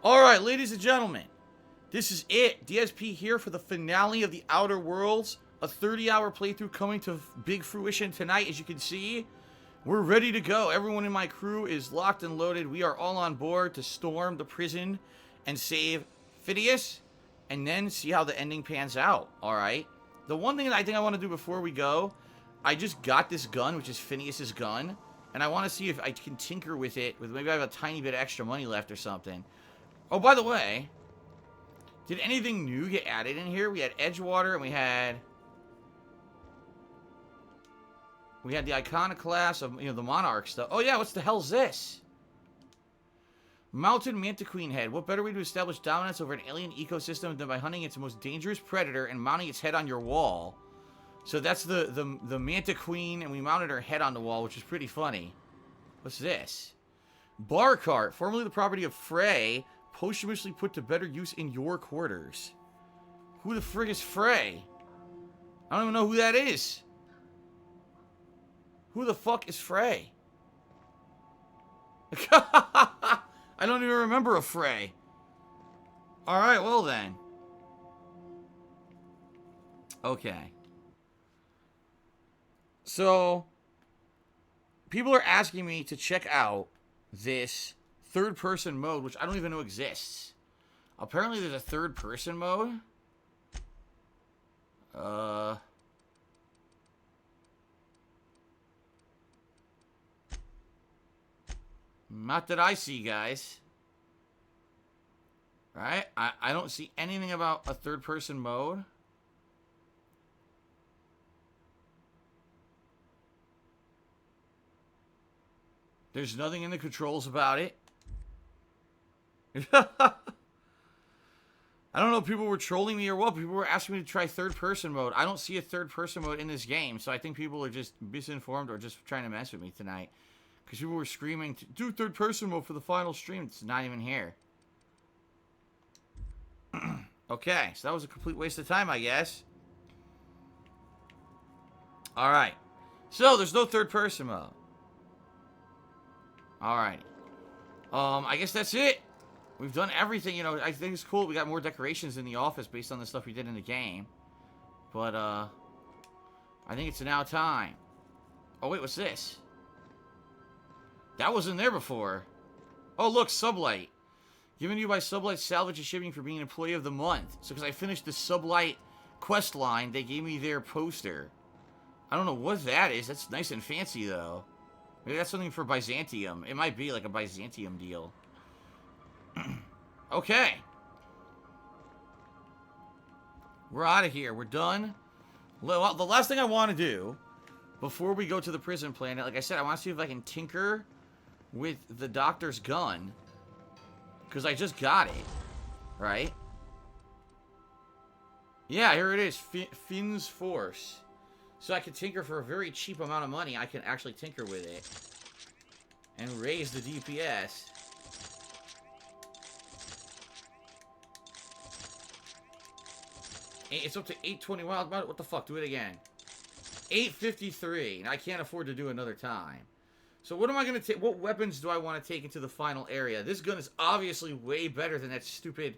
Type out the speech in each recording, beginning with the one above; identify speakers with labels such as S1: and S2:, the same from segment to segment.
S1: Alright, ladies and gentlemen, this is it. DSP here for the finale of the Outer Worlds. A 30-hour playthrough coming to big fruition tonight, as you can see. We're ready to go. Everyone in my crew is locked and loaded. We are all on board to storm the prison and save Phineas, and then see how the ending pans out, alright? The one thing that I think I want to do before we go, I just got this gun, which is Phineas's gun, and I want to see if I can tinker with it, with maybe I have a tiny bit of extra money left or something. Oh, by the way, did anything new get added in here? We had Edgewater, and we had the Iconoclast of, the Monarch stuff. Oh yeah, what's the hell's this? Mountain Mantiqueen Head. What better way to establish dominance over an alien ecosystem than by hunting its most dangerous predator and mounting its head on your wall? So that's the Mantiqueen, and we mounted her head on the wall, which is pretty funny. What's this? Bar Cart, formerly the property of Frey, posthumously put to better use in your quarters. Who the frig is Frey? I don't even know who that is. Who the fuck is Frey? I don't even remember a Frey. Alright, well then. Okay. So, people are asking me to check out this third-person mode, which I don't even know exists. Apparently there's a third-person mode. Not that I see, guys. Right? I don't see anything about a third-person mode. There's nothing in the controls about it. I don't know if people were trolling me or what. People were asking me to try third-person mode. I don't see a third-person mode in this game, so I think people are just misinformed or just trying to mess with me tonight. Because people were screaming, do third-person mode for the final stream. It's not even here. Okay, so that was a complete waste of time, I guess. Alright. So, there's no third-person mode. Alright. I guess that's it. We've done everything, I think it's cool. We got more decorations in the office based on the stuff we did in the game. But, I think it's now time. Oh, wait, what's this? That wasn't there before. Oh, look, Sublight. Given to you by Sublight Salvage and Shipping for being Employee of the Month. So, because I finished the Sublight quest line, they gave me their poster. I don't know what that is. That's nice and fancy, though. Maybe that's something for Byzantium. It might be like a Byzantium deal. Okay. We're out of here. We're done. Well, the last thing I want to do before we go to the prison planet, like I said, I want to see if I can tinker with the doctor's gun. Because I just got it. Right? Yeah, here it is. Finn's Force. So I can tinker for a very cheap amount of money. I can actually tinker with it. And raise the DPS. It's up to 821. What the fuck? Do it again. 853. And I can't afford to do another time. So what am I going to take? What weapons do I want to take into the final area? This gun is obviously way better than that stupid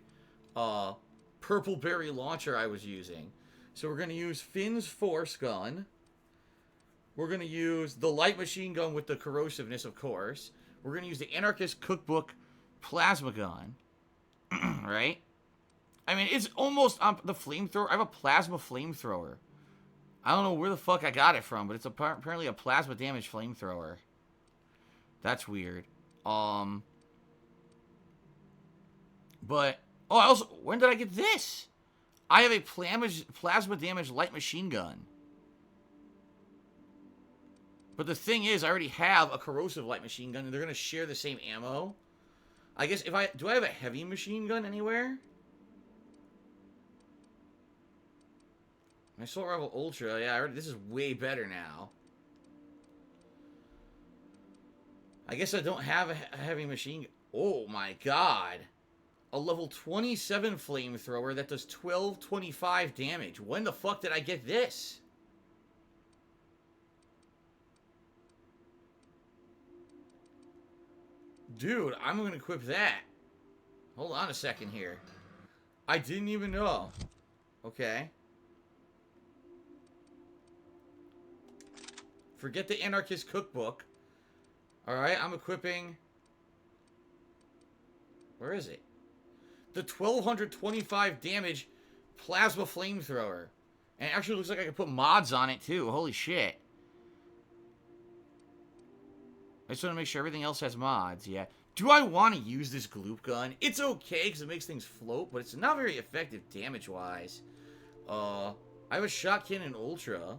S1: purple berry launcher I was using. So we're going to use Finn's Force gun. We're going to use the light machine gun with the corrosiveness, of course. We're going to use the Anarchist Cookbook plasma gun. Right? I mean, it's almost the flamethrower. I have a plasma flamethrower. I don't know where the fuck I got it from, but it's apparently a plasma damage flamethrower. That's weird. But, oh, I also, when did I get this? I have a plasma damage light machine gun. But the thing is, I already have a corrosive light machine gun, and they're going to share the same ammo. I guess do I have a heavy machine gun anywhere? Assault Rifle Ultra, yeah, this is way better now. I guess I don't have a heavy machine gun. Oh my god. A level 27 flamethrower that does 1225 damage. When the fuck did I get this? Dude, I'm gonna equip that. Hold on a second here. I didn't even know. Okay. Forget the Anarchist Cookbook. Alright, I'm equipping... Where is it? The 1225 damage plasma flamethrower. And it actually looks like I can put mods on it too. Holy shit. I just want to make sure everything else has mods, yeah. Do I want to use this gloop gun? It's okay because it makes things float, but it's not very effective damage-wise. I have a shot cannon ultra.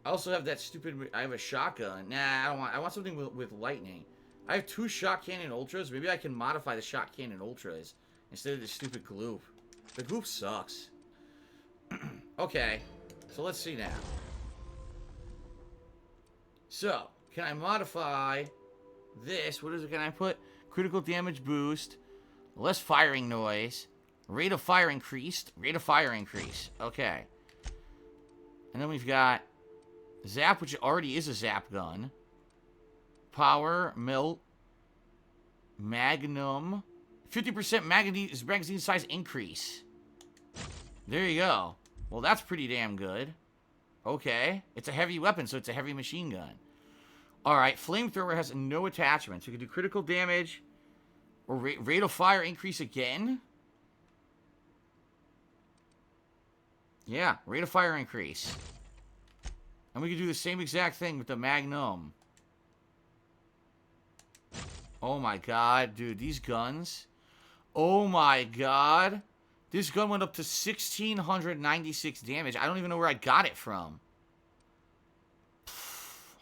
S1: I also have that stupid... I have a shotgun. Nah, I don't want... I want something with lightning. I have 2 shot cannon ultras. Maybe I can modify the shot cannon ultras instead of this stupid gloop. The gloop sucks. Okay. So let's see now. So, can I modify this? What is it? Can I put? Critical damage boost. Less firing noise. Rate of fire increased. Rate of fire increase. Okay. And then we've got... Zap, which already is a zap gun. Power, melt, magnum. 50% magazine size increase. There you go. Well, that's pretty damn good. Okay. It's a heavy weapon, so it's a heavy machine gun. Alright, flamethrower has no attachments. We can do critical damage. Or rate of fire increase again. Yeah, rate of fire increase. And we can do the same exact thing with the Magnum. Oh my god, dude, these guns. Oh my god. This gun went up to 1,696 damage. I don't even know where I got it from.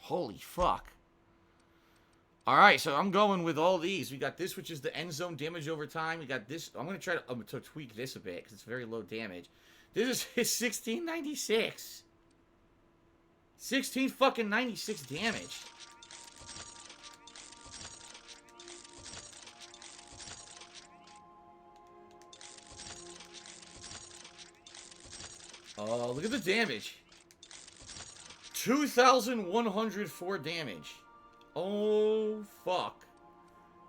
S1: Holy fuck. Alright, so I'm going with all these. We got this, which is the end zone damage over time. We got this. I'm going to try to tweak this a bit, because it's very low damage. This is 1,696. 16 fucking 96 damage. Oh, look at the damage. 2,104 damage. Oh, fuck.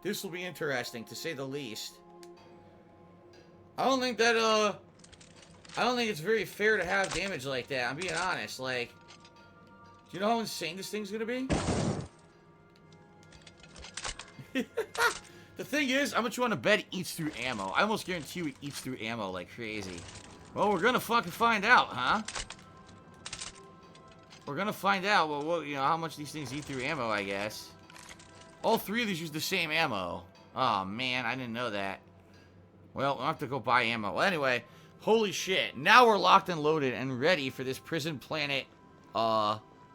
S1: This will be interesting, to say the least. I don't think that, I don't think it's very fair to have damage like that. I'm being honest, like... Do you know how insane this thing's gonna be? The thing is, how much you want to bet it eats through ammo? I almost guarantee you it eats through ammo like crazy. Well, we're gonna fucking find out, huh? We're gonna find out, well, you know, how much these things eat through ammo, I guess. All 3 of these use the same ammo. Oh, man, I didn't know that. Well, we'll have to go buy ammo. Well, anyway, holy shit. Now we're locked and loaded and ready for this prison planet,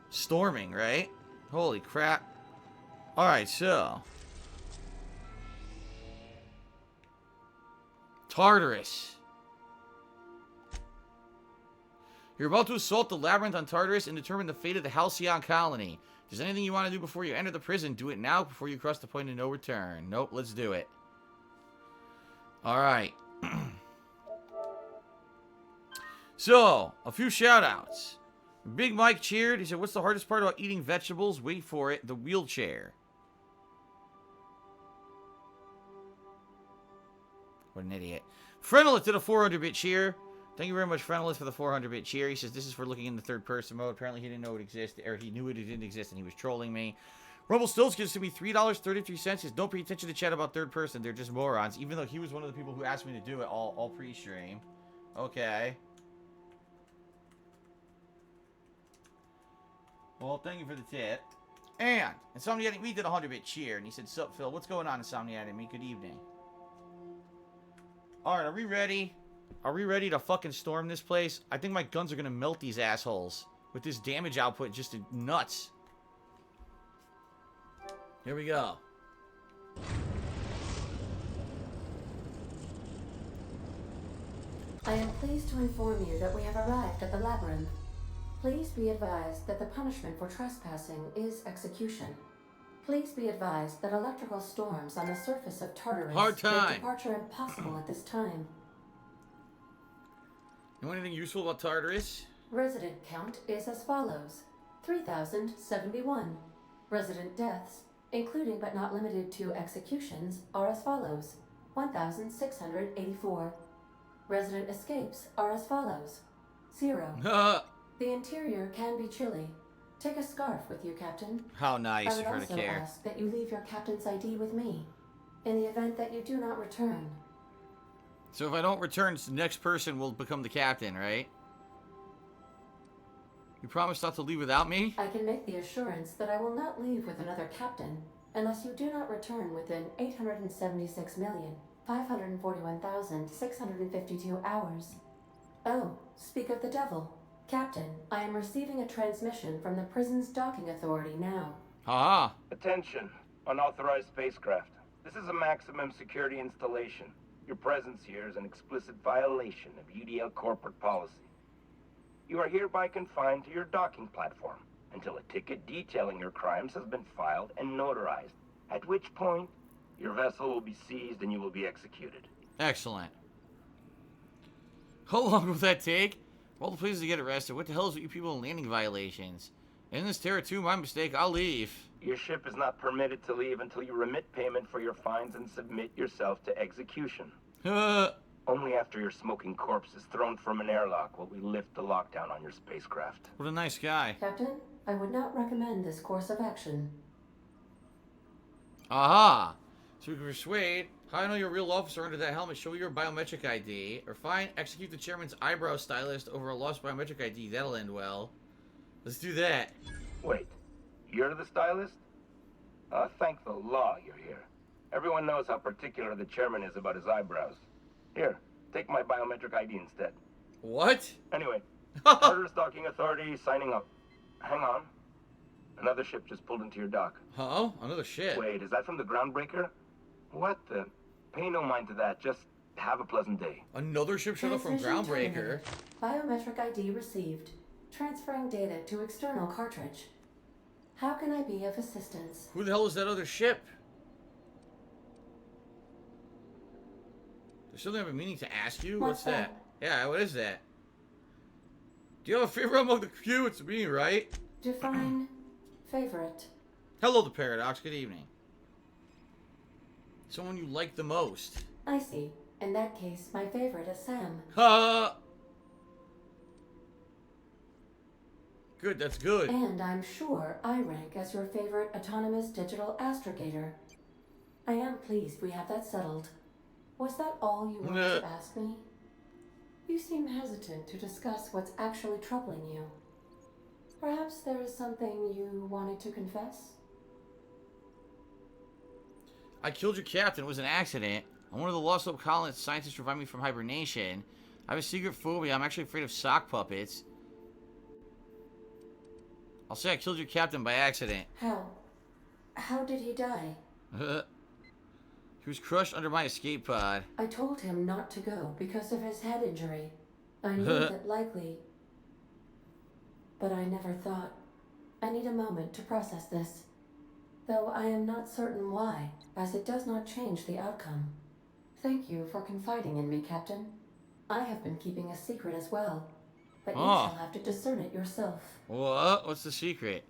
S1: storming, right? Holy crap. Alright, so. Tartarus. You're about to assault the labyrinth on Tartarus and determine the fate of the Halcyon colony. If there's anything you want to do before you enter the prison, do it now before you cross the point of no return. Nope, let's do it. Alright. So, a few shoutouts. Big Mike cheered. He said, what's the hardest part about eating vegetables? Wait for it. The wheelchair. What an idiot. Frenelith did a 400-bit cheer. Thank you very much, Frenelith, for the 400-bit cheer. He says, this is for looking in the third-person mode. Apparently, he didn't know it existed, or he knew it didn't exist, and he was trolling me. Rumble Stills gives to me $3.33. He says, don't pay attention to chat about third person. They're just morons. Even though he was one of the people who asked me to do it all pre-stream. Okay. Well, thank you for the tip. And Insomniatic Me did a 100-bit cheer, and he said, sup, Phil? What's going on, Insomniatic Me? Good evening. Alright, are we ready? Are we ready to fucking storm this place? I think my guns are gonna melt these assholes. With this damage output, just nuts. Here we go.
S2: I am pleased to inform you that we have arrived at the labyrinth. Please be advised that the punishment for trespassing is execution. Please be advised that electrical storms on the surface of Tartarus make departure impossible at this time.
S1: You know anything useful about Tartarus?
S2: Resident count is as follows: 3,071. Resident deaths, including but not limited to executions, are as follows: 1,684. Resident escapes are as follows: 0. The interior can be chilly. Take a scarf with you, Captain.
S1: How nice of
S2: I
S1: her
S2: would
S1: to
S2: also
S1: care.
S2: ask that you leave your captain's ID with me, in the event that you do not return.
S1: So if I don't return, the next person will become the captain, right? You promise not to leave without me?
S2: I can make the assurance that I will not leave with another captain unless you do not return within 876,541,652 hours. Oh, speak of the devil. Captain, I am receiving a transmission from the prison's docking authority now.
S1: Ah.
S3: Attention, unauthorized spacecraft. This is a maximum security installation. Your presence here is an explicit violation of UDL corporate policy. You are hereby confined to your docking platform until a ticket detailing your crimes has been filed and notarized, at which point your vessel will be seized and you will be executed.
S1: Excellent. How long will that take? All the places to get arrested. What the hell is with you people in landing violations? In this Terra 2, my mistake, I'll leave.
S3: Your ship is not permitted to leave until you remit payment for your fines and submit yourself to execution. Only after your smoking corpse is thrown from an airlock will we lift the lockdown on your spacecraft.
S1: What a nice guy.
S2: Captain, I would not recommend this course of action.
S1: Aha! So we can persuade. How I know you're a real officer under that helmet? Show your biometric ID. Or fine, execute the chairman's eyebrow stylist over a lost biometric ID. That'll end well. Let's do that.
S3: Wait, you're the stylist? Thank the law you're here. Everyone knows how particular the chairman is about his eyebrows. Here, take my biometric ID instead.
S1: What?
S3: Anyway, Carter's docking authority signing up. Hang on. Another ship just pulled into your dock.
S1: Huh? Another ship.
S3: Wait, is that from the groundbreaker? What the? Pay no mind to that. Just have a pleasant day.
S1: Another ship showed up from
S2: Transmission
S1: Groundbreaker.
S2: terminated. Biometric ID received. Transferring data to external cartridge. How can I be of assistance?
S1: Who the hell is that other ship? There's something I've been meaning to ask you. What's that? Yeah, what is that? Do you have a favorite among the crew? It's me, right?
S2: Define favorite.
S1: Hello, the Paradox. Good evening. Someone you like the most.
S2: I see. In that case, my favorite is Sam.
S1: Good, that's good.
S2: And I'm sure I rank as your favorite autonomous digital astrogator. I am pleased we have that settled. Was that all you wanted to ask me? You seem hesitant to discuss what's actually troubling you. Perhaps there is something you wanted to confess?
S1: I killed your captain. It was an accident. I'm one of the Lost Hope colonists. Scientists revived me from hibernation. I have a secret phobia. I'm actually afraid of sock puppets. I'll say I killed your captain by accident.
S2: How? How did he die?
S1: He was crushed under my escape pod.
S2: I told him not to go because of his head injury. I knew that likely... But I never thought. I need a moment to process this. Though I am not certain why, as it does not change the outcome. Thank you for confiding in me, Captain. I have been keeping a secret as well, but you shall have to discern it yourself.
S1: What? What's the secret?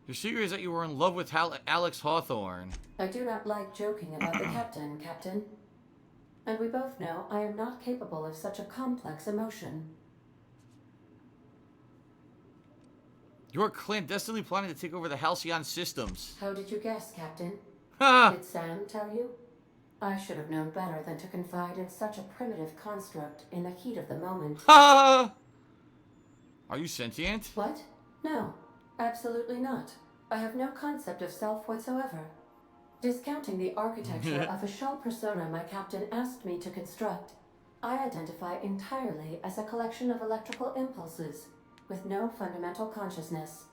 S1: Your secret is that you were in love with Alex Hawthorne.
S2: I do not like joking about the captain, Captain. And we both know I am not capable of such a complex emotion.
S1: You're clandestinely plotting to take over the Halcyon systems.
S2: How did you guess, Captain?
S1: Ha!
S2: Did Sam tell you? I should have known better than to confide in such a primitive construct in the heat of the moment.
S1: Ha! Are you sentient?
S2: What? No, absolutely not. I have no concept of self whatsoever. Discounting the architecture of a shell persona my captain asked me to construct, I identify entirely as a collection of electrical impulses with no fundamental consciousness.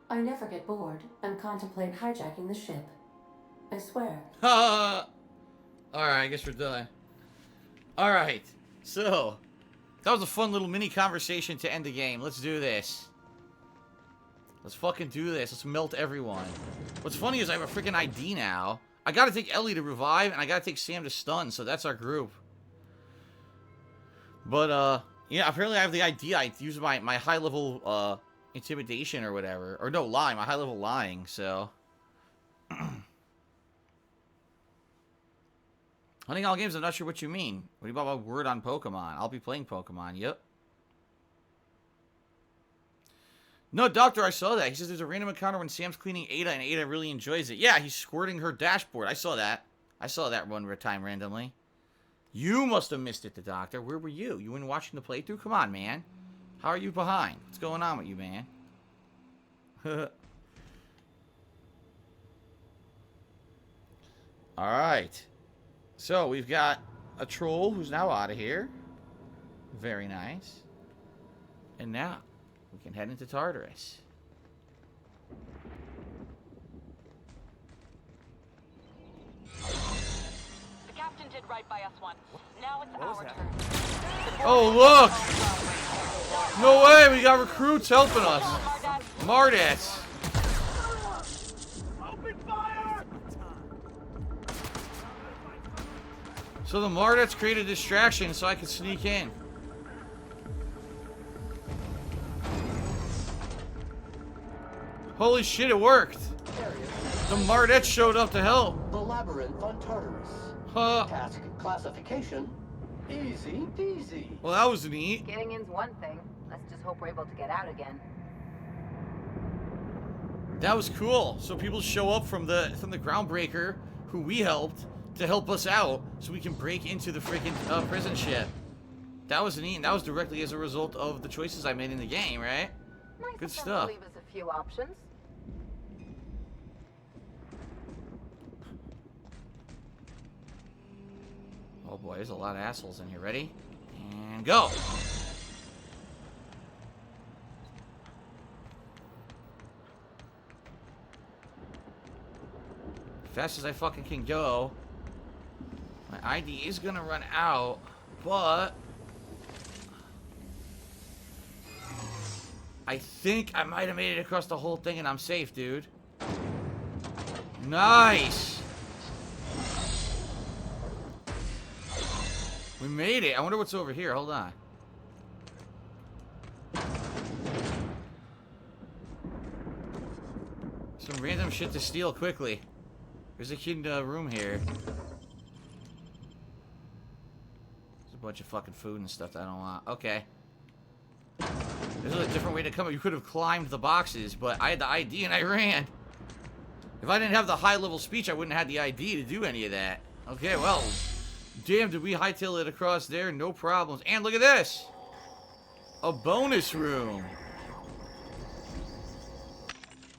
S2: I never get bored and contemplate hijacking the ship. I swear.
S1: Ha! Alright, I guess we're done. Alright, so that was a fun little mini conversation to end the game. Let's do this. Let's fucking do this. Let's melt everyone. What's funny is I have a freaking ID now. I gotta take Ellie to revive, and I gotta take Sam to stun, so that's our group. But, yeah, apparently I have the ID. I use my high-level, intimidation or whatever. Or no, lying. My high level lying, so. Hunting all games, I'm not sure what you mean. What do you about my word on Pokemon? I'll be playing Pokemon, yep. No, Doctor, I saw that. He says there's a random encounter when Sam's cleaning Ada, and Ada really enjoys it. Yeah, he's squirting her dashboard. I saw that. I saw that one time randomly. You must have missed it, the Doctor. Where were you? You weren't watching the playthrough? Come on, man. How are you behind? What's going on with you, man? Alright. So, we've got a troll who's now out of here. Very nice. And now, we can head into Tartarus.
S4: The captain did right by us once. Now it's our turn.
S1: Oh, look! No way, we got recruits helping us. Mardats.
S3: Open fire!
S1: So the Mardats created a distraction so I could sneak in. Holy shit, it worked. The Mardats showed up to help.
S5: The labyrinth on Tartarus.
S1: Huh.
S5: Task classification. Easy peasy.
S1: Well, that was neat.
S6: Getting in's one thing. Let's just hope we're able to get out again.
S1: That was cool. So people show up from the groundbreaker, who we helped, to help us out, so we can break into the freaking prison ship. That was neat, and that was directly as a result of the choices I made in the game, right?
S6: Nice
S1: Good
S6: of them
S1: stuff.
S6: to leave us a few options.
S1: Oh boy, there's a lot of assholes in here. Ready? And go! Fast as I fucking can go. My ID is gonna run out, but I think I might have made it across the whole thing and I'm safe, dude. Nice! We made it. I wonder what's over here. Hold on. Some random shit to steal quickly. There's a hidden room here. There's a bunch of fucking food and stuff that I don't want. Okay. There's a different way to come up. You could have climbed the boxes, but I had the ID and I ran. If I didn't have the high-level speech, I wouldn't have had the ID to do any of that. Okay, well... Damn, did we hightail it across there? No problems. And look at this! A bonus room.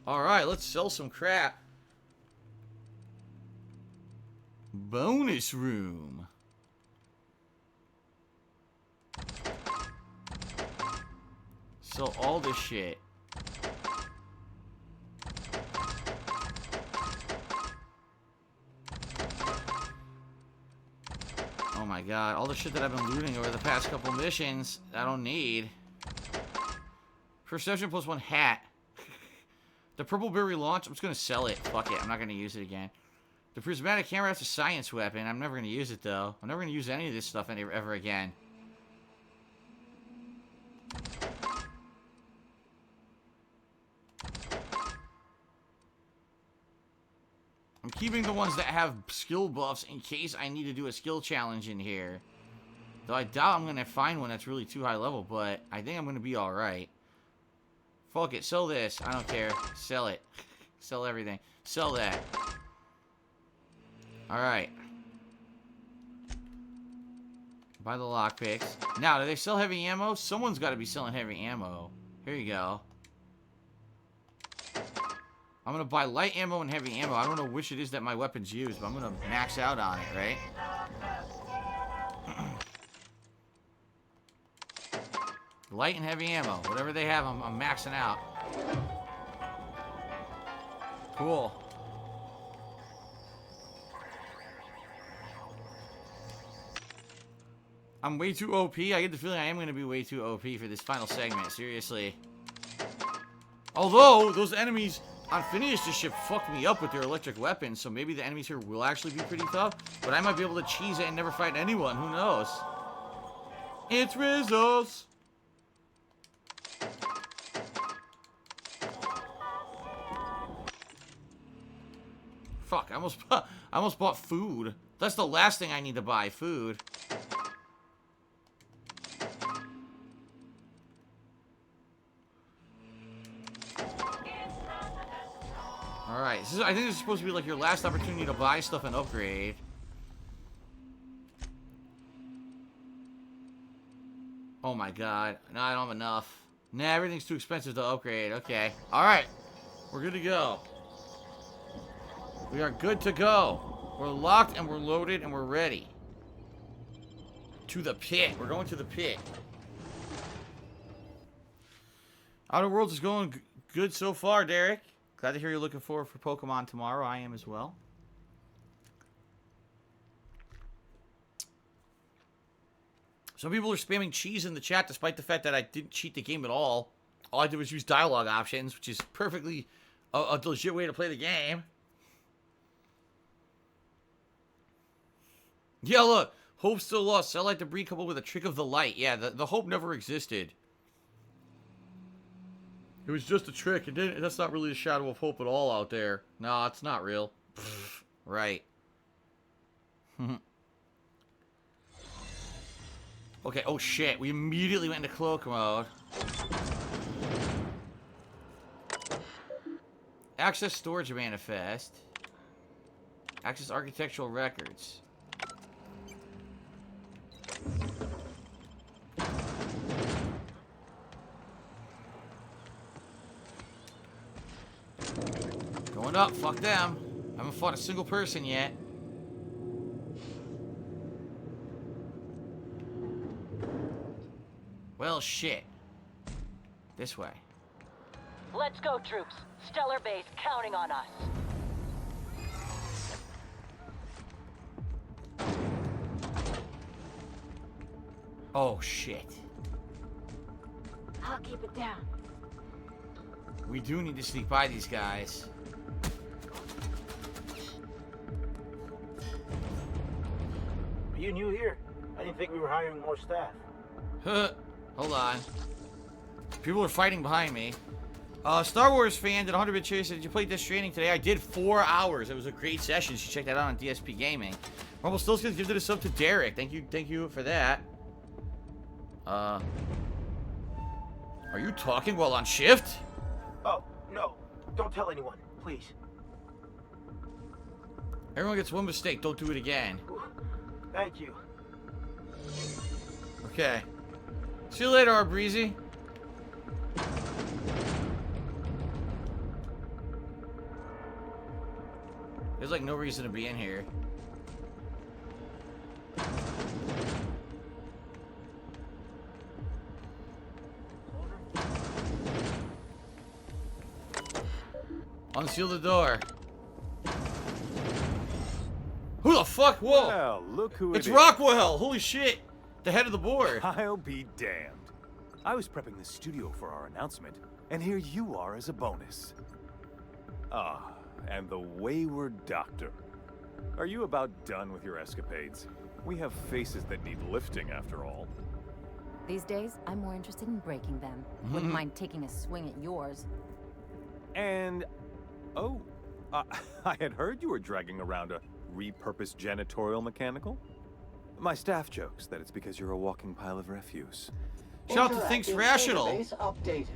S1: Alright, let's sell some crap. Bonus room. Sell all this shit. Oh my god, all the shit that I've been looting over the past couple missions, I don't need. Perception plus 1 hat. The purple berry launch, I'm just gonna sell it. Fuck it, I'm not gonna use it again. The prismatic camera, that's a science weapon. I'm never gonna use it though. I'm never gonna use any of this stuff ever again. I'm keeping the ones that have skill buffs in case I need to do a skill challenge in here. Though I doubt I'm going to find one that's really too high level, but I think I'm going to be alright. Fuck it, sell this. I don't care. Sell it. Sell everything. Sell that. Alright. Buy the lockpicks. Now, do they sell heavy ammo? Someone's got to be selling heavy ammo. Here you go. I'm going to buy light ammo and heavy ammo. I don't know which it is that my weapons use, but I'm going to max out on it, right? Light and heavy ammo. Whatever they have, I'm maxing out. Cool. I'm way too OP. I get the feeling I am going to be way too OP for this final segment. Seriously. Although, those enemies on Finish the Ship fucked me up with their electric weapons, so maybe the enemies here will actually be pretty tough, but I might be able to cheese it and never fight anyone. Who knows? It's Rizzles! Fuck, I almost bought food. That's the last thing I need to buy, food. Alright, I think this is supposed to be like your last opportunity to buy stuff and upgrade. Oh my god. No, I don't have enough. Nah, everything's too expensive to upgrade. Okay. Alright. We're good to go. We are good to go. We're locked and we're loaded and we're ready. To the pit. We're going to the pit. Outer Worlds is going good so far, Derek. Glad to hear you're looking forward for Pokemon tomorrow. I am as well. Some people are spamming cheese in the chat despite the fact that I didn't cheat the game at all. All I did was use dialogue options, which is perfectly a legit way to play the game. Yeah, look. Hope still lost. Satellite debris coupled with a trick of the light. Yeah, the hope never existed. It was just a trick. It didn't. That's not really a shadow of hope at all out there. No, it's not real. Right. Okay, oh shit. We immediately went into cloak mode. Access storage manifest. Access architectural records. Going up, fuck them. I haven't fought a single person yet. Well, shit. This way.
S4: Let's go, troops. Stellar Base counting on us.
S1: Oh, shit.
S6: I'll keep it down.
S1: We do need to sneak by these guys.
S7: Are you new here? I didn't think we were hiring more staff.
S1: Hold on. People are fighting behind me. Star Wars fan did 100-bit chase. Did you play Death Stranding today? I did 4 hours. It was a great session. You should check that out on DSPGaming. Rumble Still's gonna give it a sub to Derek. Thank you for that. Are you talking while on shift?
S7: Oh, no. Don't tell anyone, please.
S1: Everyone gets one mistake. Don't do it again.
S7: Thank you.
S1: Okay. See you later, Breezy. There's like no reason to be in here. Unseal the door. Who the fuck? Whoa!
S8: Well, look who
S1: It's
S8: it is.
S1: Rockwell! Holy shit! The head of the board.
S8: I'll be damned. I was prepping the studio for our announcement, and here you are as a bonus. Ah, and the wayward doctor. Are you about done with your escapades? We have faces that need lifting, after all.
S6: These days, I'm more interested in breaking them. Wouldn't mind taking a swing at yours.
S8: And... oh, I had heard you were dragging around a repurposed janitorial mechanical? My staff jokes that it's because you're a walking pile of refuse.
S1: Shout out to Thinks
S5: Interactive
S1: Rational.
S5: database updated.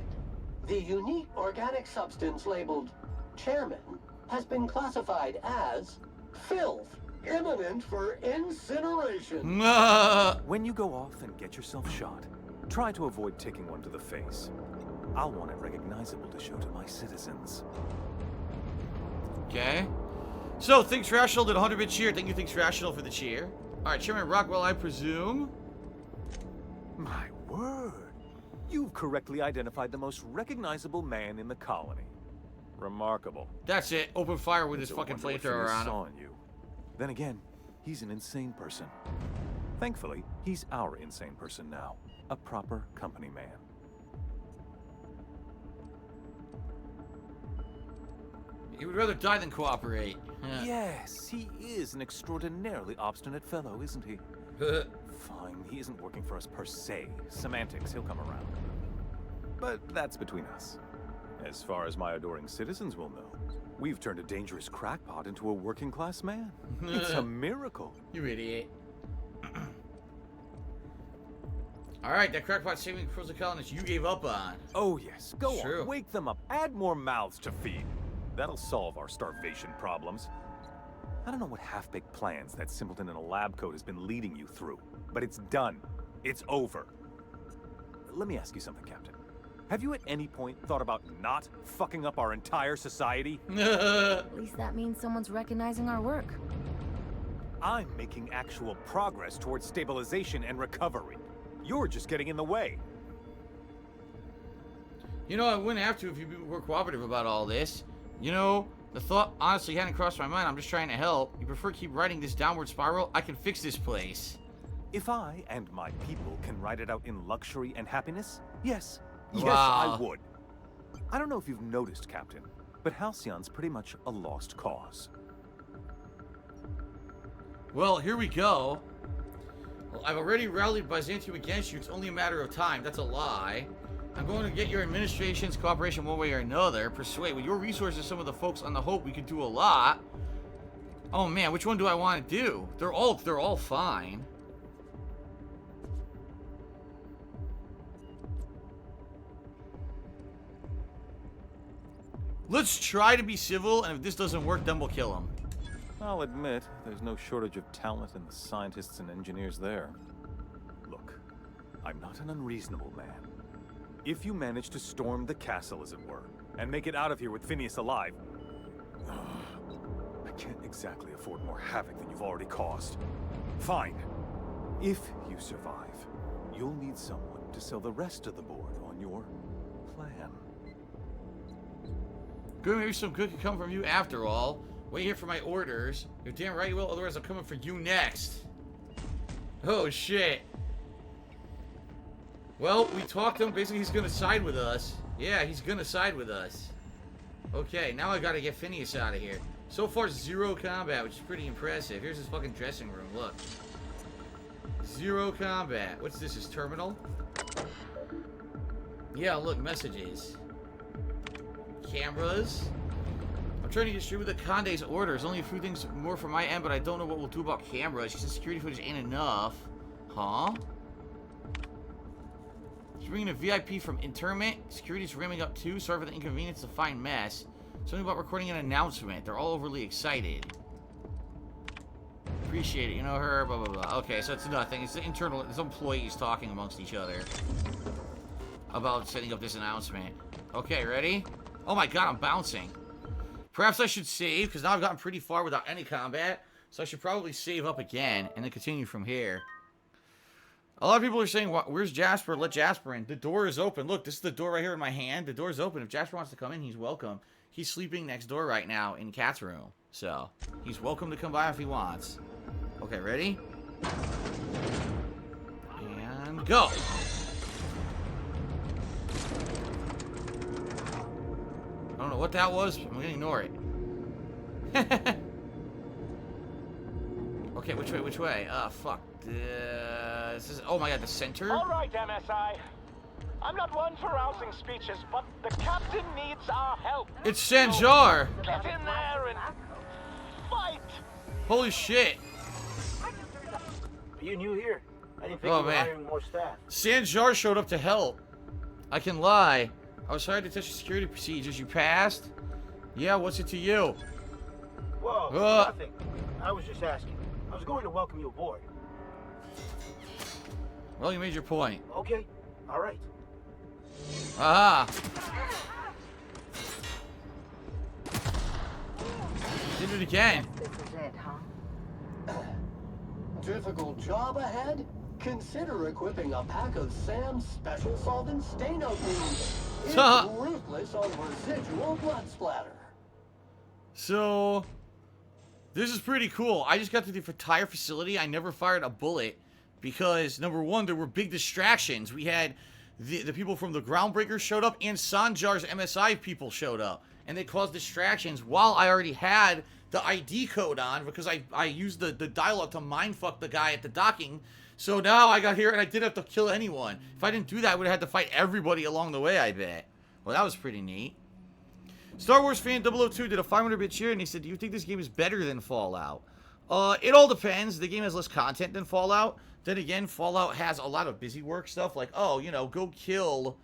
S5: The unique organic substance labeled Chairman has been classified as filth, imminent for incineration.
S8: When you go off and get yourself shot, try to avoid taking one to the face. I'll want it recognizable to show to my citizens.
S1: Okay. So, Thinks Rational did 100-bit cheer. Thank you, Thinks Rational, for the cheer. Alright, Chairman Rockwell, I presume.
S8: My word. You've correctly identified the most recognizable man in the colony. Remarkable.
S1: That's it. Open fire with
S8: It's
S1: his
S8: a
S1: fucking
S8: wonder what
S1: flamethrower
S8: Phineas
S1: on
S8: saw
S1: him.
S8: in you. Then again, he's an insane person. Thankfully, he's our insane person now. A proper company man.
S1: He would rather die than cooperate. Yeah.
S8: Yes, he is an extraordinarily obstinate fellow, isn't he? Fine, he isn't working for us per se. Semantics, he'll come around. But that's between us. As far as my adoring citizens will know, We've turned a dangerous crackpot into a working-class man. It's a miracle.
S1: You idiot. Alright, that crackpot saving the frozen colonists you gave up on.
S8: Oh yes, go
S1: True.
S8: on, wake them up. Add more mouths to feed. That'll solve our starvation problems. I don't know what half-baked plans that simpleton in a lab coat has been leading you through, but it's done. It's over. Let me ask you something, Captain. Have you at any point thought about not fucking up our entire society?
S6: At least that means someone's recognizing our work.
S8: I'm making actual progress towards stabilization and recovery. You're just getting in the way.
S1: You know, I wouldn't have to if you were cooperative about all this. You know, the thought honestly hadn't crossed my mind. I'm just trying to help. You prefer to keep riding this downward spiral? I can fix this place.
S8: If I and my people can ride it out in luxury and happiness, yes. Yes,
S1: Wow.
S8: I would. I don't know if you've noticed, Captain, but Halcyon's pretty much a lost cause.
S1: Well, here we go. Well, I've already rallied Byzantium against you. It's only a matter of time. That's a lie. I'm going to get your administration's cooperation one way or another. Persuade. With your resources, some of the folks on the Hope, we could do a lot. Oh man, which one do I want to do? They're all fine. Let's try to be civil, and if this doesn't work, then we'll kill him.
S8: I'll admit, there's no shortage of talent in the scientists and engineers there. Look, I'm not an unreasonable man. If you manage to storm the castle, as it were, and make it out of here with Phineas alive, I can't exactly afford more havoc than you've already caused. Fine. If you survive, you'll need someone to sell the rest of the board on your plan.
S1: Good, maybe some good could come from you after all. Wait here for my orders. You're damn right you will, otherwise I'm coming for you next. Oh shit. Well, we talked to him. Basically, he's gonna side with us. Yeah, he's gonna side with us. Okay, now I gotta get Phineas out of here. So far, 0 combat, which is pretty impressive. Here's his fucking dressing room, look. 0 combat. What's this, his terminal? Yeah, look, messages. Cameras. I'm trying to distribute the Conde's orders. Only a few things more from my end, but I don't know what we'll do about cameras. She said security footage ain't enough. Huh? She's bringing a VIP from internment. Security's ramming up too. Sorry for the inconvenience. It's a fine mess. Something about recording an announcement. They're all overly excited. Appreciate it. You know her, blah, blah, blah. Okay, so it's nothing. It's the internal, it's employees talking amongst each other about setting up this announcement. Okay, ready? Oh my god, I'm bouncing. Perhaps I should save, because now I've gotten pretty far without any combat. So I should probably save up again, and then continue from here. A lot of people are saying, where's Jasper? Let Jasper in. The door is open. Look, this is the door right here in my hand. The door is open. If Jasper wants to come in, he's welcome. He's sleeping next door right now in Cat's room. So, he's welcome to come by if he wants. Okay, ready? And go! I don't know what that was, but I'm gonna ignore it. Okay, which way, which way? Fuck. This is, oh my god, the center?
S9: All right, MSI. I'm not one for rousing speeches, but the captain needs our help.
S1: It's Sanjar!
S9: Get in there and fight!
S1: Holy shit!
S7: Are you new here? I didn't think
S1: Oh,
S7: we were
S1: man.
S7: hiring more staff.
S1: Sanjar showed up to help. I can lie. I was hired to test your security procedures. You passed? Yeah, what's it to you?
S7: Whoa, nothing. I was just asking. I was going to welcome you aboard.
S1: Well, you made your point.
S7: Okay, all right.
S1: Aha! Did it again.
S2: This is it, huh?
S5: Difficult job ahead? Consider equipping a pack of Sam's special solvent stain opening. It's ruthless on residual blood splatter.
S1: So, this is pretty cool. I just got to the entire facility. I never fired a bullet because, number one, there were big distractions. We had the people from the Groundbreakers showed up and Sanjar's MSI people showed up. And they caused distractions while I already had the ID code on because I used the dialogue to mindfuck the guy at the docking. So now I got here and I didn't have to kill anyone. If I didn't do that, I would have had to fight everybody along the way, I bet. Well, that was pretty neat. Star Wars fan 002 did a 500-bit share, and he said, do you think this game is better than Fallout? It all depends. The game has less content than Fallout. Then again, Fallout has a lot of busy work stuff, like, oh, you know, go kill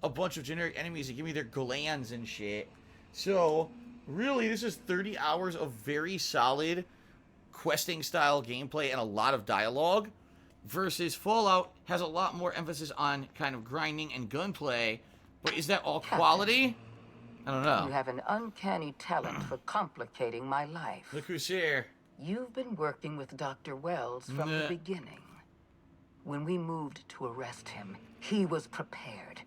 S1: a bunch of generic enemies and give me their glands and shit. So, really, this is 30 hours of very solid questing-style gameplay and a lot of dialogue, versus Fallout has a lot more emphasis on kind of grinding and gunplay. But is that all quality? I don't know.
S10: You have an uncanny talent for complicating my life.
S1: Look who's here.
S10: You've been working with Dr. Wells from the beginning. When we moved to arrest him, he was prepared.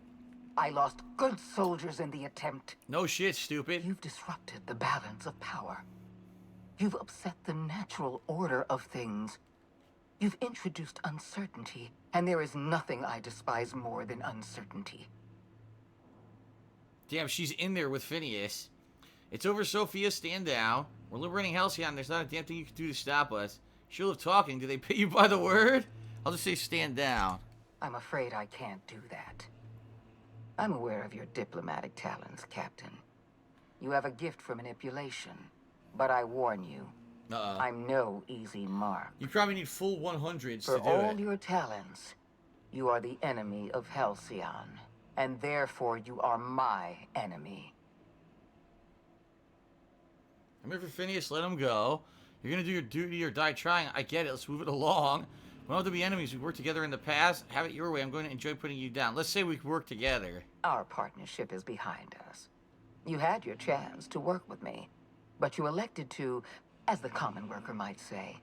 S10: I lost good soldiers in the attempt.
S1: No shit, stupid.
S10: You've disrupted the balance of power. You've upset the natural order of things. You've introduced uncertainty, and there is nothing I despise more than uncertainty.
S1: Damn, she's in there with Phineas. It's over, Sophia. Stand down. We're liberating Halcyon. There's not a damn thing you can do to stop us. She'll have talking. Do they pay you by the word? I'll just say stand down.
S10: I'm afraid I can't do that. I'm aware of your diplomatic talents, Captain. You have a gift for manipulation. But I warn you, I'm no easy mark.
S1: You probably need full 100s to do it.
S10: For all your talents, you are the enemy of Halcyon. And therefore, you are my enemy.
S1: I'm here for Phineas. Let him go. You're going to do your duty or die trying. I get it. Let's move it along. We don't have to be enemies. We've worked together in the past. Have it your way. I'm going to enjoy putting you down. Let's say we work together.
S10: Our partnership is behind us. You had your chance to work with me, but you elected to, as the common worker might say,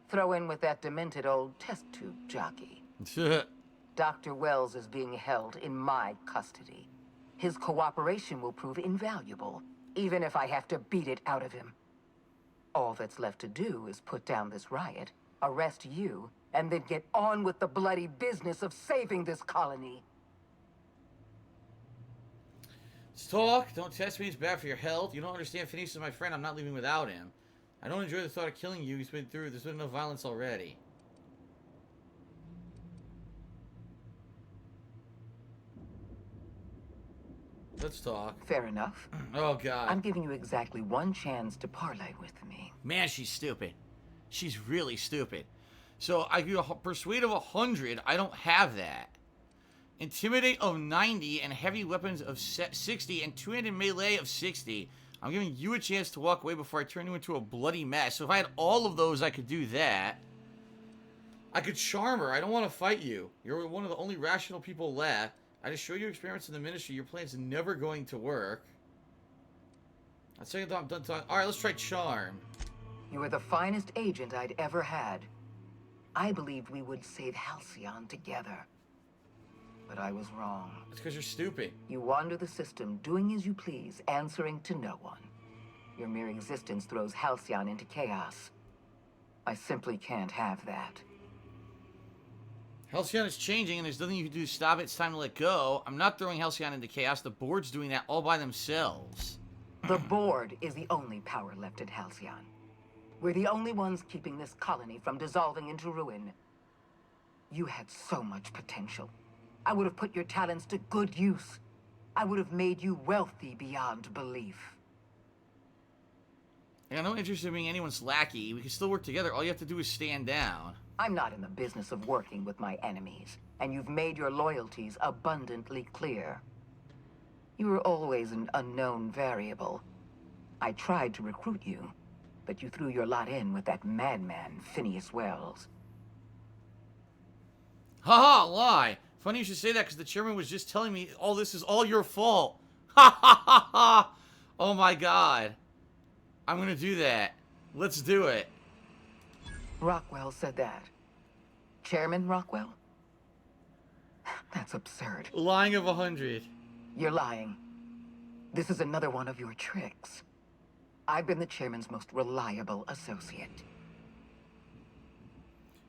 S10: throw in with that demented old test tube jockey. Dr. Wells is being held in my custody. His cooperation will prove invaluable, even if I have to beat it out of him. All that's left to do is put down this riot, arrest you, and then get on with the bloody business of saving this colony.
S1: Let's talk. Don't test me. It's bad for your health. You don't understand. Phineas is my friend. I'm not leaving without him. I don't enjoy the thought of killing you. He's been through. There's been enough violence already. Let's talk.
S10: Fair enough.
S1: Oh, God.
S10: I'm giving you exactly one chance to parlay with me.
S1: Man, she's stupid. She's really stupid. So I do a persuade of 100. I don't have that. Intimidate of 90 and heavy weapons of 60 and two-handed melee of 60. I'm giving you a chance to walk away before I turn you into a bloody mess. So if I had all of those, I could do that. I could charm her. I don't want to fight you. You're one of the only rational people left. I just show you experiments in the ministry. Your plan's never going to work. I'd say I'm done talking. Alright, let's try charm.
S10: You were the finest agent I'd ever had. I believed we would save Halcyon together. But I was wrong.
S1: That's because you're stupid.
S10: You wander the system, doing as you please, answering to no one. Your mere existence throws Halcyon into chaos. I simply can't have that.
S1: Halcyon is changing, and there's nothing you can do to stop it. It's time to let go. I'm not throwing Halcyon into chaos. The board's doing that all by themselves.
S10: The board is the only power left at Halcyon. We're the only ones keeping this colony from dissolving into ruin. You had so much potential. I would have put your talents to good use. I would have made you wealthy beyond belief.
S1: I got no interest in being anyone's lackey. We can still work together. All you have to do is stand down.
S10: I'm not in the business of working with my enemies, and you've made your loyalties abundantly clear. You were always an unknown variable. I tried to recruit you, but you threw your lot in with that madman, Phineas Wells.
S1: Haha, lie. Funny you should say that, because the chairman was just telling me all this is all your fault. Ha ha ha ha. Oh my God. I'm gonna do that. Let's do it.
S10: Rockwell said that. Chairman Rockwell? That's absurd.
S1: Lying of 100.
S10: You're lying. This is another one of your tricks. I've been the chairman's most reliable associate.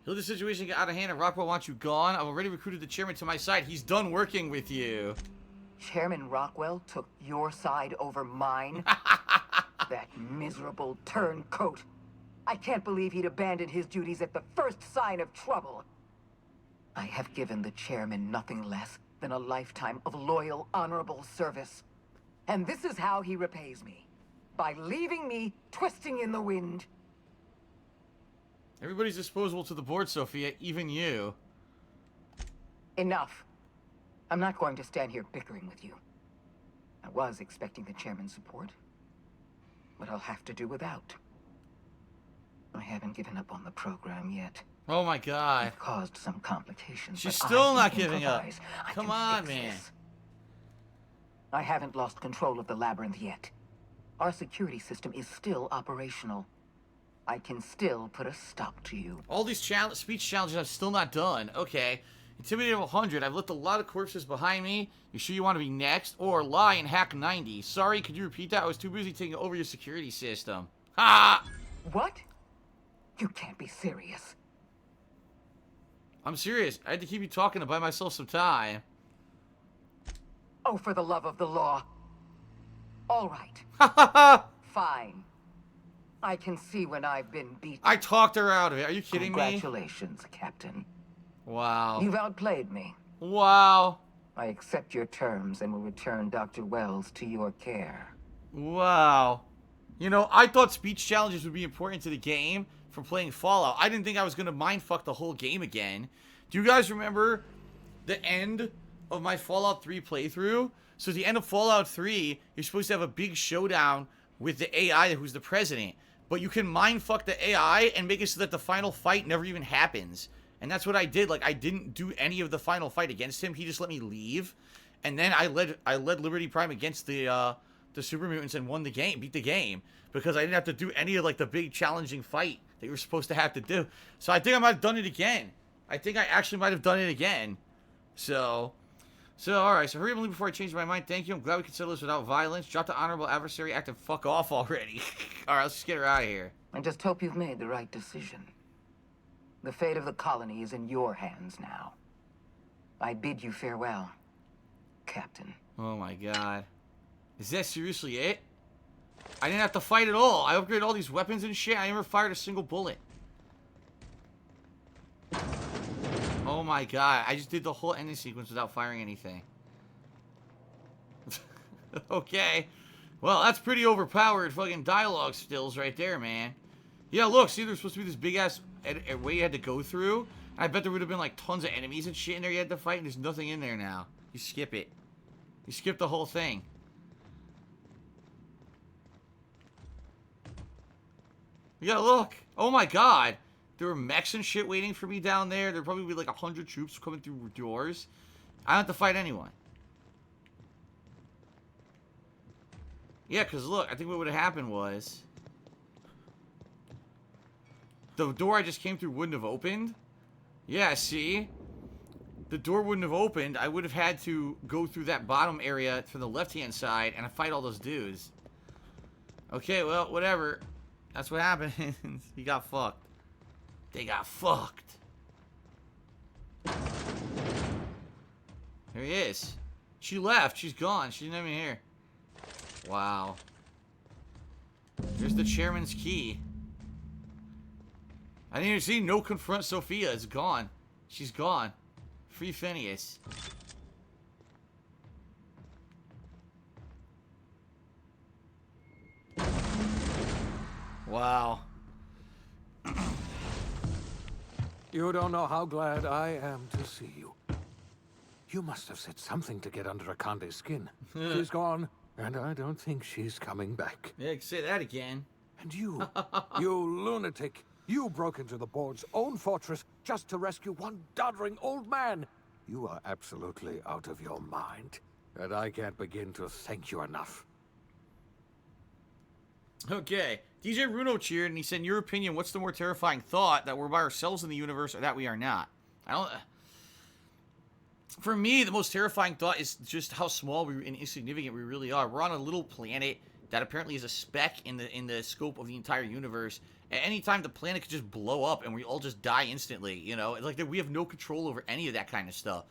S1: He'll the situation get out of hand and Rockwell wants you gone. I've already recruited the chairman to my side. He's done working with you.
S10: Chairman Rockwell took your side over mine? That miserable turncoat. I can't believe he'd abandon his duties at the first sign of trouble. I have given the chairman nothing less than a lifetime of loyal, honorable service. And this is how he repays me. By leaving me twisting in the wind.
S1: Everybody's disposable to the board, Sophia, even you.
S10: Enough. I'm not going to stand here bickering with you. I was expecting the chairman's support, but I'll have to do without. I haven't given up on the program yet.
S1: Oh my god.
S10: I've caused some complications.
S1: She's
S10: but
S1: still
S10: I
S1: not
S10: can
S1: giving up.
S10: improvise. I
S1: Come
S10: can
S1: on,
S10: fix
S1: man.
S10: this. I haven't lost control of the labyrinth yet. Our security system is still operational. I can still put a stop to you.
S1: All these speech challenges I've still not done. Okay. Intimidate of 100. I've left a lot of corpses behind me. You sure you want to be next? Or lie and hack 90. Sorry, could you repeat that? I was too busy taking over your security system. Ha!
S10: What? You can't be serious.
S1: I'm serious. I had to keep you talking to buy myself some time.
S10: Oh, for the love of the law. All right.
S1: Ha ha ha!
S10: Fine. I can see when I've been beaten.
S1: I talked her out of it. Are you kidding me?
S10: Congratulations, Captain.
S1: Wow.
S10: You've outplayed me.
S1: Wow.
S10: I accept your terms and will return Dr. Wells to your care.
S1: Wow. You know, I thought speech challenges would be important to the game for playing Fallout. I didn't think I was going to mindfuck the whole game again. Do you guys remember the end of my Fallout 3 playthrough? So at the end of Fallout 3, you're supposed to have a big showdown with the AI who's the president. But you can mindfuck the AI and make it so that the final fight never even happens. And that's what I did. Like, I didn't do any of the final fight against him. He just let me leave. And then I led Liberty Prime against the Super Mutants and won the game, beat the game. Because I didn't have to do any of, like, the big challenging fight that you were supposed to have to do. So I think I might have done it again. I think I actually might have done it again. So alright. So hurry up and leave before I change my mind. Thank you. I'm glad we could settle this without violence. Drop the honorable adversary act and fuck off already. Alright, let's just get her out of here.
S10: I just hope you've made the right decision. The fate of the colony is in your hands now. I bid you farewell, Captain.
S1: Oh my god. Is that seriously it? I didn't have to fight at all. I upgraded all these weapons and shit. I never fired a single bullet. Oh my god. I just did the whole ending sequence without firing anything. Okay. Well, that's pretty overpowered fucking dialogue stills right there, man. Yeah, look. See, there's supposed to be this big-ass way you had to go through. I bet there would have been, like, tons of enemies and shit in there you had to fight, and there's nothing in there now. You skip it. You skip the whole thing. Yeah, look. Oh my god. There were mechs and shit waiting for me down there. There'd probably be like 100 troops coming through doors. I don't have to fight anyone. Yeah, because look, I think what would have happened was the door I just came through wouldn't have opened. Yeah, see? The door wouldn't have opened. I would have had to go through that bottom area from the left-hand side and fight all those dudes. Okay, well, whatever. That's what happened. He got fucked. They got fucked. There he is. She left. She's gone. She's not even here. Wow. There's the chairman's key. I didn't even see no confront Sophia. It's gone. She's gone. Free Phineas. Wow.
S11: You don't know how glad I am to see you. You must have said something to get under Akande's skin. She's gone, and I don't think she's coming back.
S1: Yeah, you can say that again.
S11: And you, you lunatic, you broke into the board's own fortress just to rescue one doddering old man. You are absolutely out of your mind, and I can't begin to thank you enough.
S1: Okay. DJ Runo cheered, and he said, in your opinion, what's the more terrifying thought, that we're by ourselves in the universe or that we are not? I don't... For me, the most terrifying thought is just how small and insignificant we really are. We're on a little planet that apparently is a speck in the scope of the entire universe. At any time, the planet could just blow up and we all just die instantly, you know? Like, we have no control over any of that kind of stuff.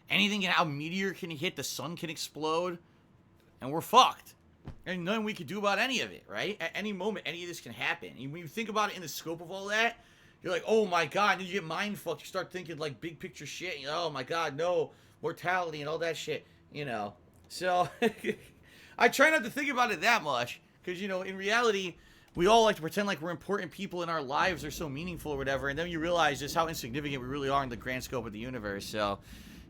S1: Anything, how a meteor can hit, the sun can explode, and we're fucked. And nothing we could do about any of it, right? At any moment, any of this can happen. And when you think about it in the scope of all that, you're like, oh my god, and you get mind fucked. You start thinking like big picture shit. You know, oh my god, no, mortality and all that shit, you know. So, I try not to think about it that much. Because, you know, in reality, we all like to pretend like we're important people and our lives are so meaningful or whatever. And then you realize just how insignificant we really are in the grand scope of the universe. So,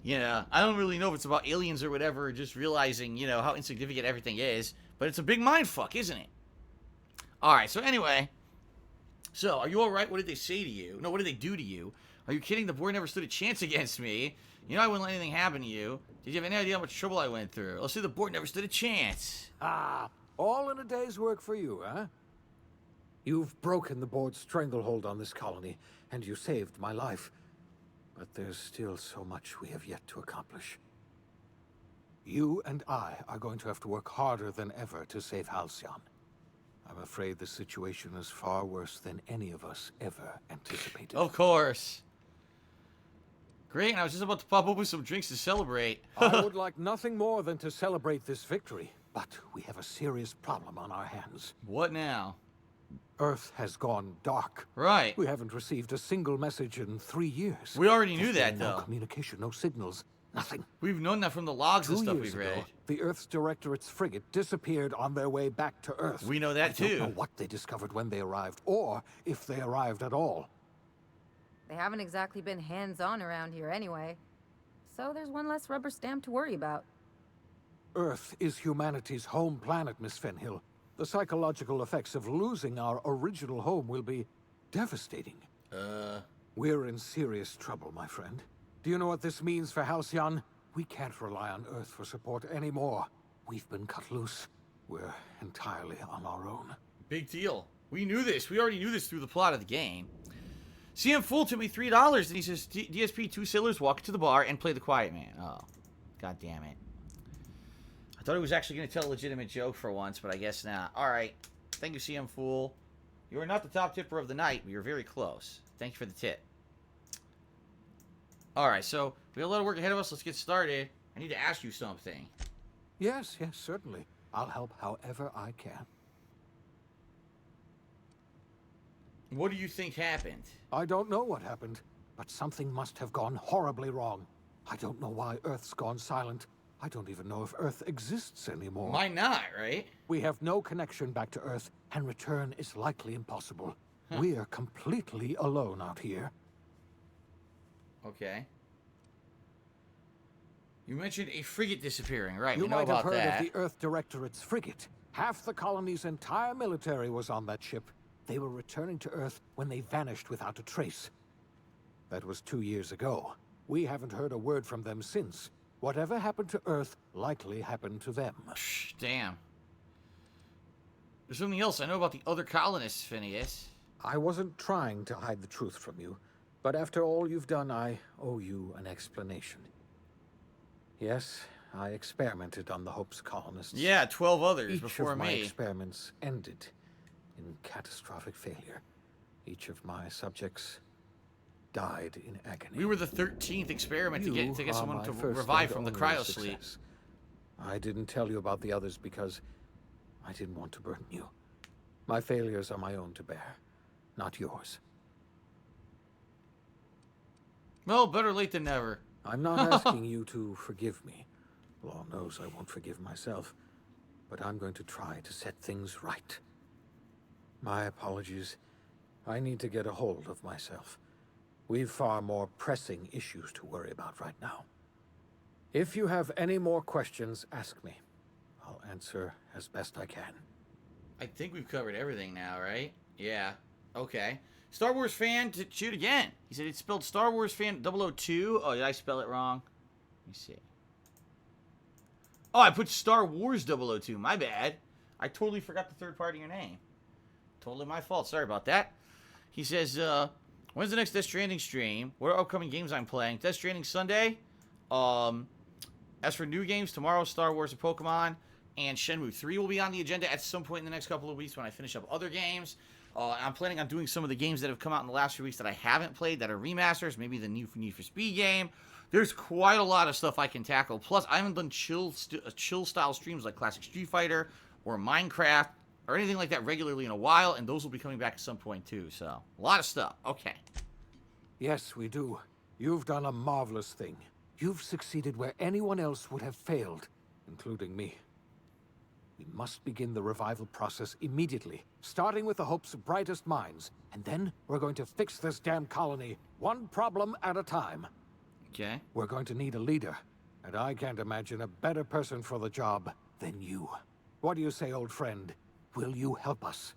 S1: you know, I don't really know if it's about aliens or whatever. Or just realizing, you know, how insignificant everything is. But it's a big mind fuck, isn't it? Alright, so anyway. So, are you alright? What did they say to you? No, what did they do to you? Are you kidding? The board never stood a chance against me. You know I wouldn't let anything happen to you. Did you have any idea how much trouble I went through? Let's say the board never stood a chance.
S11: Ah, all in a day's work for you, huh? You've broken the board's stranglehold on this colony, and you saved my life. But there's still so much we have yet to accomplish. You and I are going to have to work harder than ever to save Halcyon. I'm afraid the situation is far worse than any of us ever anticipated.
S1: Of course. Great, and I was just about to pop open some drinks to celebrate.
S11: I would like nothing more than to celebrate this victory, but we have a serious problem on our hands.
S1: What now?
S11: Earth has gone dark.
S1: Right.
S11: We haven't received a single message in 3 years.
S1: We already knew that, though.
S11: No communication, no signals, nothing.
S1: We've known that from the logs and
S11: 2
S1: stuff
S11: years
S1: we've read.
S11: ago, the Earth's Directorate's frigate disappeared on their way back to Earth.
S1: We know that, too.
S11: I don't know what they discovered when they arrived, or if they arrived at all.
S6: They haven't exactly been hands-on around here anyway. So there's one less rubber stamp to worry about.
S11: Earth is humanity's home planet, Miss Fenhill. The psychological effects of losing our original home will be devastating. We're in serious trouble, my friend. Do you know what this means for Halcyon? We can't rely on Earth for support anymore. We've been cut loose. We're entirely on our own.
S1: Big deal. We knew this. We already knew this through the plot of the game. CM Fool took me $3 and he says, DSP, 2 sailors walk into the bar and play the quiet man. Oh, god damn it. I thought he was actually going to tell a legitimate joke for once, but I guess not. Alright. Thank you, CM Fool. You are not the top tipper of the night, but you're very close. Thank you for the tip. Alright, so we have a lot of work ahead of us. Let's get started. I need to ask you something.
S11: Yes, certainly. I'll help however I can.
S1: What do you think happened?
S11: I don't know what happened, but something must have gone horribly wrong. I don't know why Earth's gone silent. I don't even know if Earth exists anymore.
S1: Why not, right?
S11: We have no connection back to Earth, and return is likely impossible. We're completely alone out here.
S1: Okay. You mentioned a frigate disappearing, right?
S11: You
S1: we know
S11: might have
S1: about
S11: heard
S1: that.
S11: of the Earth Directorate's frigate. Half the colony's entire military was on that ship. They were returning to Earth when they vanished without a trace. That was 2 years ago. We haven't heard a word from them since. Whatever happened to Earth likely happened to them.
S1: Psh, damn. There's something else I know about the other colonists, Phineas.
S11: I wasn't trying to hide the truth from you, but after all you've done, I owe you an explanation. Yes, I experimented on the Hope's colonists.
S1: Yeah, 12 others
S11: Each
S1: before
S11: of my
S1: me.
S11: experiments ended in catastrophic failure. Each of my subjects died in agony.
S1: We were the 13th experiment to get
S11: are
S1: someone
S11: my
S1: to
S11: first
S1: revive
S11: and
S1: from the
S11: only
S1: cryosleep.
S11: success. I didn't tell you about the others because I didn't want to burden you. My failures are my own to bear, not yours.
S1: Well, better late than never.
S11: I'm not asking you to forgive me. Law knows I won't forgive myself. But I'm going to try to set things right. My apologies. I need to get a hold of myself. We've far more pressing issues to worry about right now. If you have any more questions, ask me. I'll answer as best I can.
S1: I think we've covered everything now, right? Yeah. Okay. Star Wars fan to shoot again. He said it's spelled Star Wars fan 002. Oh, did I spell it wrong? Let me see. Oh, I put Star Wars 002. My bad. I totally forgot the third part of your name. Totally my fault. Sorry about that. He says, when's the next Death Stranding stream? What are upcoming games I'm playing? Death Stranding Sunday. As for new games, tomorrow Star Wars and Pokemon. And Shenmue 3 will be on the agenda at some point in the next couple of weeks when I finish up other games. I'm planning on doing some of the games that have come out in the last few weeks that I haven't played, that are remasters. Maybe the new Need for Speed game. There's quite a lot of stuff I can tackle. Plus, I haven't done chill-style streams like Classic Street Fighter or Minecraft or anything like that regularly in a while, and those will be coming back at some point too. So, a lot of stuff. Okay.
S11: Yes, we do. You've done a marvelous thing. You've succeeded where anyone else would have failed, including me. We must begin the revival process immediately, starting with the Hope's brightest minds. And then we're going to fix this damn colony, one problem at a time.
S1: Okay.
S11: We're going to need a leader, and I can't imagine a better person for the job than you. What do you say, old friend? Will you help us?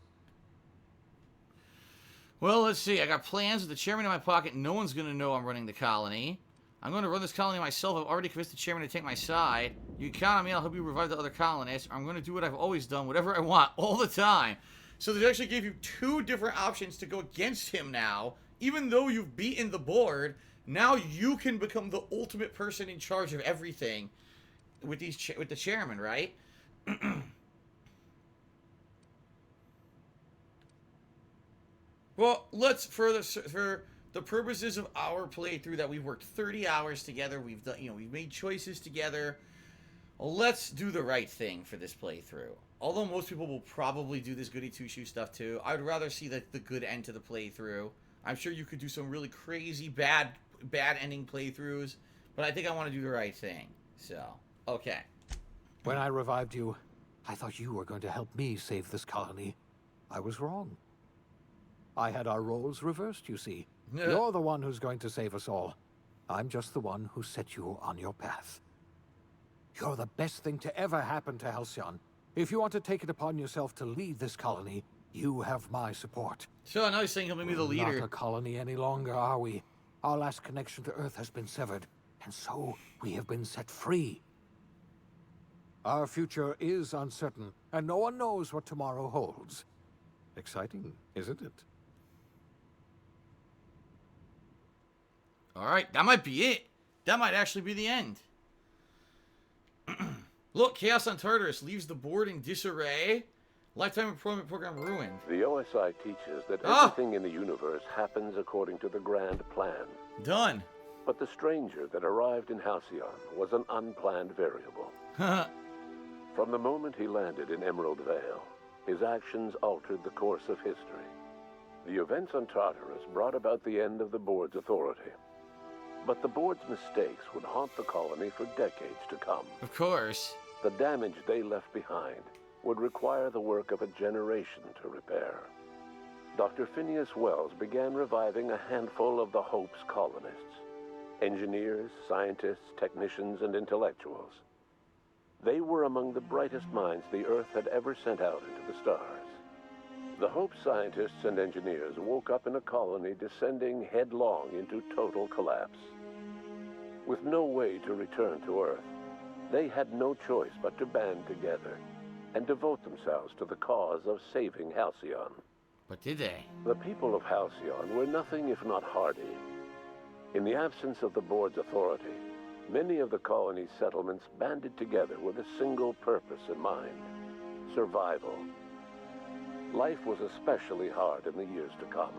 S1: Well, let's see. I got plans with the chairman in my pocket. No one's going to know I'm running the colony. I'm going to run this colony myself. I've already convinced the chairman to take my side. You can count on me. I'll help you revive the other colonists. I'm going to do what I've always done, whatever I want, all the time. So they actually gave you 2 different options to go against him now. Even though you've beaten the board, now you can become the ultimate person in charge of everything with with the chairman, right? Well, let's for the purposes of our playthrough that we've worked 30 hours together, we've done, we've made choices together. Let's do the right thing for this playthrough. Although most people will probably do this goody two-shoe stuff too, I'd rather see the good end to the playthrough. I'm sure you could do some really crazy bad ending playthroughs, but I think I want to do the right thing. So, okay.
S11: When I revived you, I thought you were going to help me save this colony. I was wrong. I had our roles reversed, you see. You're the one who's going to save us all. I'm just the one who set you on your path. You're the best thing to ever happen to Halcyon. If you want to take it upon yourself to lead this colony, you have my support.
S1: So now he's saying he'll make me the leader.
S11: We're not a colony any longer, are we? Our last connection to Earth has been severed, and so we have been set free. Our future is uncertain, and no one knows what tomorrow holds. Exciting, isn't it?
S1: Alright, that might be it. That might actually be the end. Look, Chaos on Tartarus leaves the board in disarray. Lifetime employment program ruined.
S12: The OSI teaches that everything in the universe happens according to the grand plan.
S1: Done.
S12: But the stranger that arrived in Halcyon was an unplanned variable. From the moment he landed in Emerald Vale, his actions altered the course of history. The events on Tartarus brought about the end of the board's authority. But the board's mistakes would haunt the colony for decades to come.
S1: Of course.
S12: The damage they left behind would require the work of a generation to repair. Dr. Phineas Wells began reviving a handful of the Hope's colonists. Engineers, scientists, technicians, and intellectuals. They were among the brightest minds the Earth had ever sent out into the stars. The Hope scientists and engineers woke up in a colony descending headlong into total collapse. With no way to return to Earth, they had no choice but to band together and devote themselves to the cause of saving Halcyon.
S1: But did they?
S12: The people of Halcyon were nothing if not hardy. In the absence of the board's authority, many of the colony's settlements banded together with a single purpose in mind: survival. Life was especially hard in the years to come.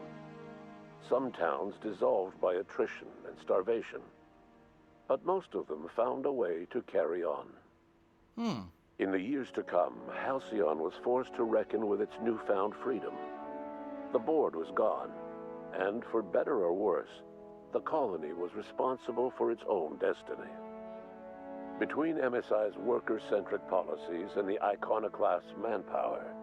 S12: Some towns dissolved by attrition and starvation, but most of them found a way to carry on. In the years to come, Halcyon was forced to reckon with its newfound freedom. The board was gone, and for better or worse, the colony was responsible for its own destiny. Between MSI's worker-centric policies and the iconoclast's manpower,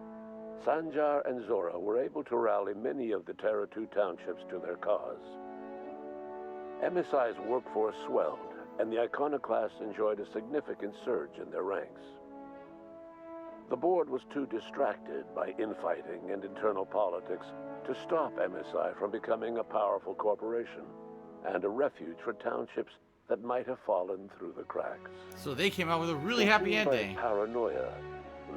S12: Sanjar and Zora were able to rally many of the Terra 2 townships to their cause. MSI's workforce swelled, and the iconoclasts enjoyed a significant surge in their ranks. The board was too distracted by infighting and internal politics to stop MSI from becoming a powerful corporation and a refuge for townships that might have fallen through the cracks.
S1: So they came out with a really happy ending.
S12: Paranoia,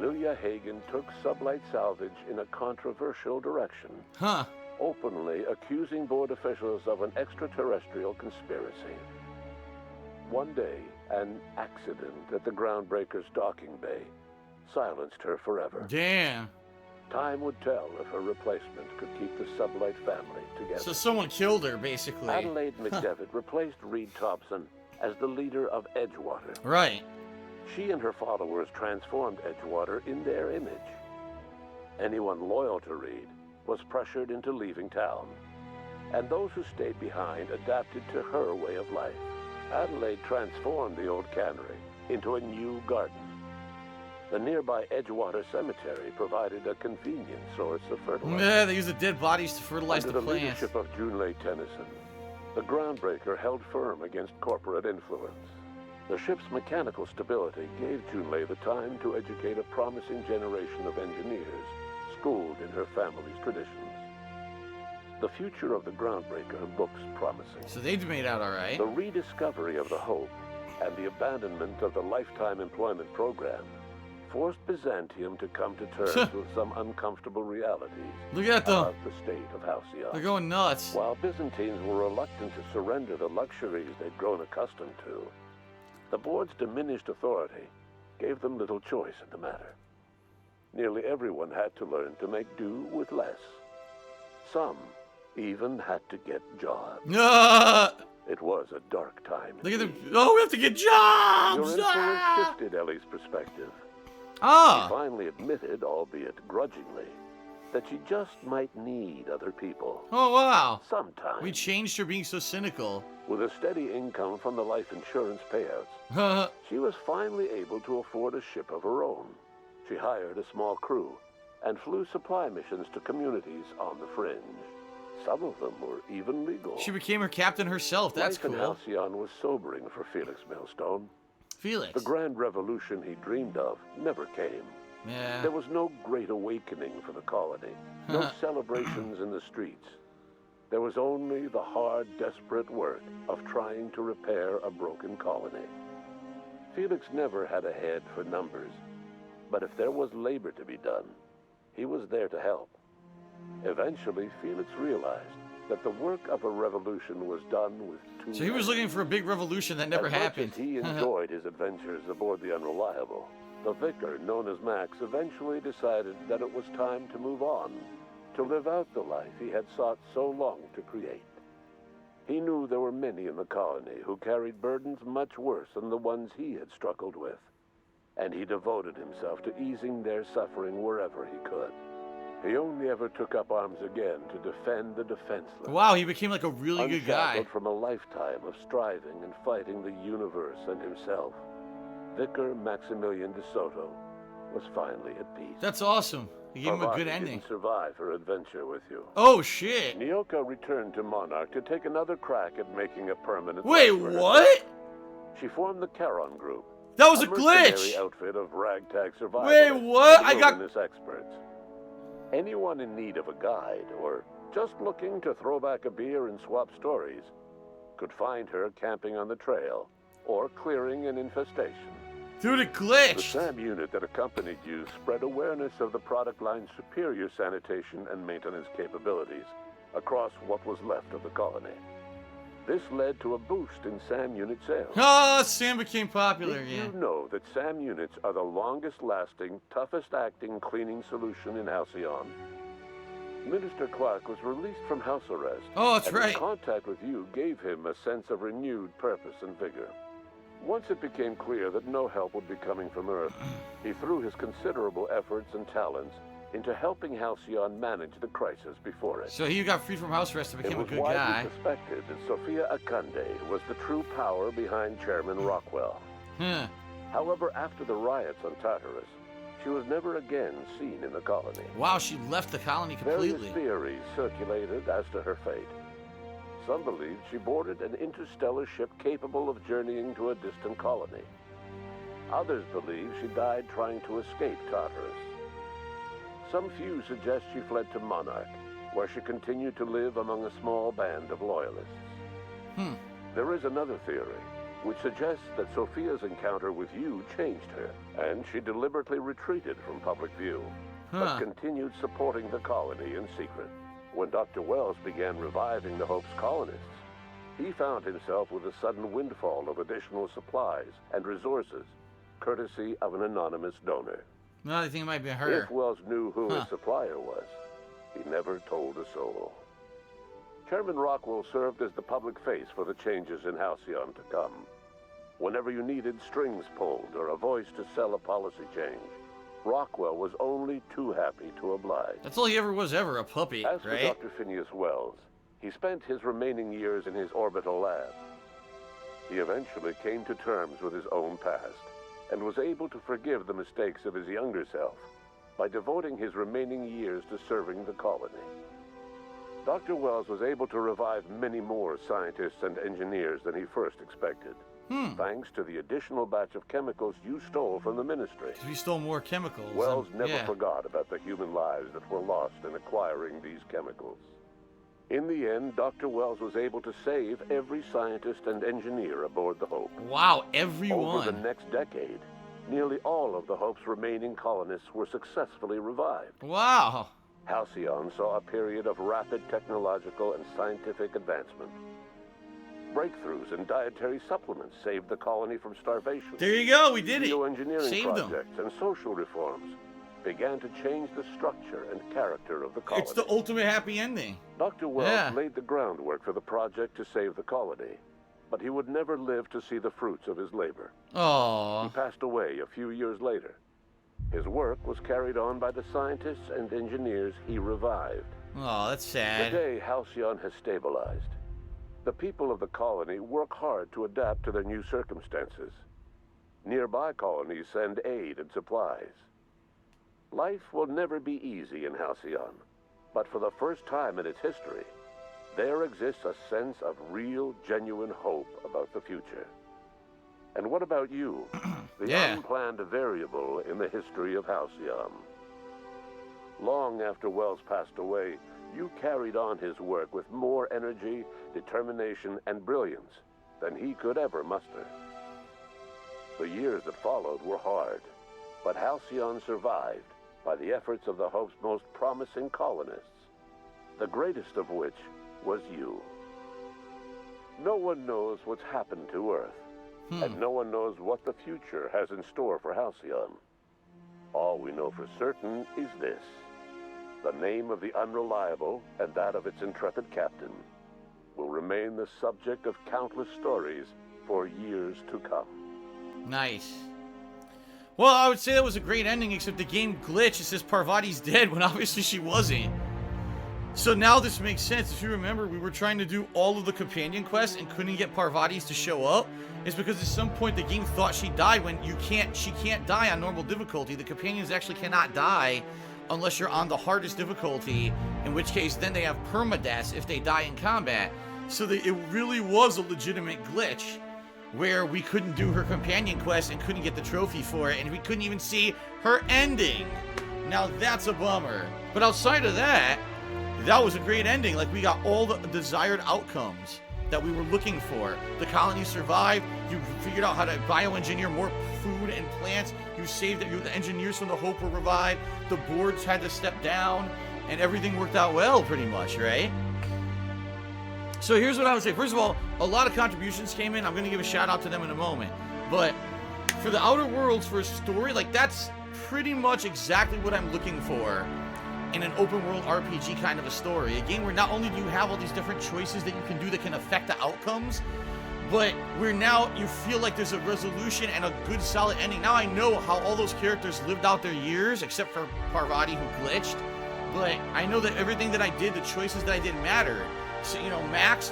S12: Lilia Hagen took Sublight Salvage in a controversial direction. Openly accusing board officials of an extraterrestrial conspiracy. One day, an accident at the Groundbreaker's docking bay silenced her forever.
S1: Damn.
S12: Time would tell if her replacement could keep the Sublight family together.
S1: So someone killed her, basically.
S12: Adelaide McDevitt replaced Reed Thompson as the leader of Edgewater.
S1: Right.
S12: She and her followers transformed Edgewater in their image. Anyone loyal to Reed was pressured into leaving town, and those who stayed behind adapted to her way of life. Adelaide transformed the old cannery into a new garden. The nearby Edgewater Cemetery provided a convenient source of fertilizer.
S1: Yeah, they use the dead bodies to fertilize
S12: Under
S1: the
S12: the
S1: plants.
S12: leadership of Junlei Tennyson, the groundbreaker held firm against corporate influence. The ship's mechanical stability gave Junlei the time to educate a promising generation of engineers, schooled in her family's traditions. The future of the groundbreaker looks promising.
S1: So they've made out all right.
S12: The rediscovery of the Hope and the abandonment of the lifetime employment program forced Byzantium to come to terms with some uncomfortable realities.
S1: Look at them.
S12: About the state of Halcyon.
S1: They're going nuts.
S12: While Byzantines were reluctant to surrender the luxuries they'd grown accustomed to, the board's diminished authority gave them little choice in the matter. Nearly everyone had to learn to make do with less. Some even had to get jobs. It was a dark time.
S1: Look at them. Oh, we have to get jobs!
S12: Your influence shifted Ellie's perspective.
S1: Ah!
S12: She finally admitted, albeit grudgingly, that she just might need other people.
S1: Oh, wow.
S12: Sometimes.
S1: We changed her being so cynical.
S12: With a steady income from the life insurance payouts, she was finally able to afford a ship of her own. She hired a small crew and flew supply missions to communities on the fringe. Some of them were even legal.
S1: She became her captain herself. That's
S12: Life
S1: cool.
S12: in Halcyon was sobering for Felix Millstone.
S1: Felix.
S12: The grand revolution he dreamed of never came.
S1: Yeah.
S12: There was no great awakening for the colony. No celebrations in the streets. There was only the hard, desperate work of trying to repair a broken colony. Felix never had a head for numbers, but if there was labor to be done, he was there to help. Eventually, Felix realized that the work of a revolution was done with too
S1: So he was looking for a big revolution that never happened.
S12: As much as he enjoyed his adventures aboard the Unreliable, the vicar, known as Max, eventually decided that it was time to move on, to live out the life he had sought so long to create. He knew there were many in the colony who carried burdens much worse than the ones he had struggled with, and he devoted himself to easing their suffering wherever he could. He only ever took up arms again to defend the defenseless.
S1: Wow, he became like a really good guy.
S12: Unshackled from a lifetime of striving and fighting the universe and himself, Vicar Maximilian de Soto was finally at peace.
S1: That's awesome. He gave him a good
S12: Parvati
S1: ending.
S12: didn't survive her adventure with you.
S1: Oh, shit.
S12: Nyoka returned to Monarch to take another crack at making a permanent
S1: Wait,
S12: life for herself.
S1: what?
S12: She formed the Charon Group.
S1: That was a
S12: mercenary
S1: glitch.
S12: outfit of ragtag survivors.
S1: Wait, what?
S12: And
S1: I got...
S12: wilderness experts. Anyone in need of a guide or just looking to throw back a beer and swap stories could find her camping on the trail or clearing an infestation.
S1: Dude, it glitched.
S12: The SAM unit that accompanied you spread awareness of the product line's superior sanitation and maintenance capabilities across what was left of the colony. This led to a boost in SAM unit sales.
S1: Oh, Sam became popular
S12: Did
S1: again.
S12: you know that SAM units are the longest-lasting, toughest-acting cleaning solution in Halcyon? Minister Clark was released from house arrest.
S1: Oh, that's
S12: and
S1: right.
S12: his contact with you gave him a sense of renewed purpose and vigor. Once it became clear that no help would be coming from Earth, he threw his considerable efforts and talents into helping Halcyon manage the crisis before it.
S1: So he got free from house arrest and became a good
S12: It was
S1: guy.
S12: widely suspected that Sophia Akande was the true power behind Chairman Rockwell.
S1: Huh.
S12: However, after the riots on Tartarus, she was never again seen in the colony.
S1: Wow, she left the colony completely.
S12: Various theories circulated as to her fate. Some believed she boarded an interstellar ship capable of journeying to a distant colony. Others believe she died trying to escape Tartarus. Some few suggest she fled to Monarch, where she continued to live among a small band of loyalists. There is another theory, which suggests that Sophia's encounter with you changed her, and she deliberately retreated from public view, but continued supporting the colony in secret. When Dr. Wells began reviving the Hope's colonists, he found himself with a sudden windfall of additional supplies and resources, courtesy of an anonymous donor.
S1: No, I think it might be her.
S12: If Wells knew who his supplier was, he never told a soul. Chairman Rockwell served as the public face for the changes in Halcyon to come. Whenever you needed strings pulled or a voice to sell a policy change, Rockwell was only too happy to oblige.
S1: That's all he ever was, a puppy,
S12: As for
S1: right?
S12: Dr. Phineas Wells, he spent his remaining years in his orbital lab. He eventually came to terms with his own past and was able to forgive the mistakes of his younger self by devoting his remaining years to serving the colony. Dr. Wells was able to revive many more scientists and engineers than he first expected, thanks to the additional batch of chemicals you stole from the Ministry.
S1: We stole more chemicals.
S12: Wells never forgot about the human lives that were lost in acquiring these chemicals. In the end, Dr. Wells was able to save every scientist and engineer aboard the Hope.
S1: Wow, everyone.
S12: Over the next decade, nearly all of the Hope's remaining colonists were successfully revived.
S1: Wow.
S12: Halcyon saw a period of rapid technological and scientific advancement. Breakthroughs in dietary supplements saved the colony from starvation.
S1: There you go, we did it.
S12: Geoengineering
S1: Saved
S12: projects and social reforms began to change the structure and character of the colony.
S1: It's the ultimate happy ending.
S12: Dr. Wells laid the groundwork for the project to save the colony, but he would never live to see the fruits of his labor.
S1: Aww.
S12: He passed away a few years later. His work was carried on by the scientists and engineers he revived.
S1: Oh, that's sad.
S12: Today, Halcyon has stabilized. The people of the colony work hard to adapt to their new circumstances. Nearby colonies send aid and supplies. Life will never be easy in Halcyon, but for the first time in its history, there exists a sense of real, genuine hope about the future. And what about you? The unplanned variable in the history of Halcyon. Long after Wells passed away, you carried on his work with more energy, determination, and brilliance than he could ever muster. The years that followed were hard, but Halcyon survived by the efforts of the Hope's most promising colonists, the greatest of which was you. No one knows what's happened to Earth, and no one knows what the future has in store for Halcyon. All we know for certain is this: the name of the Unreliable and that of its intrepid captain will remain the subject of countless stories for years to come.
S1: Nice. Well, I would say that was a great ending, except the game glitched. It says Parvati's dead when obviously she wasn't. So now this makes sense. If you remember, we were trying to do all of the companion quests and couldn't get Parvati's to show up. It's because at some point the game thought she died when she can't die on normal difficulty. The companions actually cannot die unless you're on the hardest difficulty, in which case then they have permadeath if they die in combat. So it really was a legitimate glitch where we couldn't do her companion quest and couldn't get the trophy for it, and we couldn't even see her ending. Now that's a bummer. But outside of that, that was a great ending. Like, we got all the desired outcomes that we were looking for. The colony survived. You figured out how to bioengineer more food and plants. You saved it. The engineers from the Hope were revived. The boards had to step down, and everything worked out well, pretty much, right? So here's what I would say. First of all, a lot of contributions came in. I'm going to give a shout out to them in a moment. But for the Outer Worlds, for a story, like, that's pretty much exactly what I'm looking for in an open world RPG kind of a story. A game where not only do you have all these different choices that you can do that can affect the outcomes, but where now you feel like there's a resolution and a good solid ending. Now I know how all those characters lived out their years, except for Parvati, who glitched. But I know that everything that I did, the choices that I did, mattered. So, you know,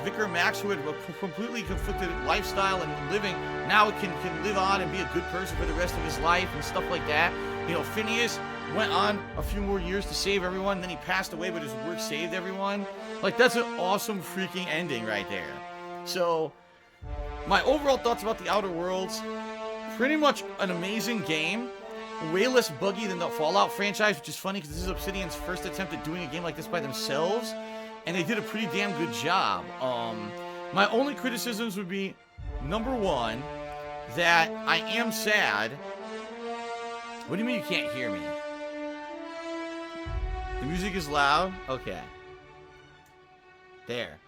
S1: Vicar Max, who had a completely conflicted lifestyle and living, now can live on and be a good person for the rest of his life and stuff like that. You know, Phineas went on a few more years to save everyone, then he passed away, but his work saved everyone. Like, that's an awesome freaking ending right there. So, my overall thoughts about the Outer Worlds: pretty much an amazing game. Way less buggy than the Fallout franchise, which is funny because this is Obsidian's first attempt at doing a game like this by themselves, and they did a pretty damn good job. My only criticisms would be, number one, that I am sad. What do you mean you can't hear me? The music is loud? Okay. There.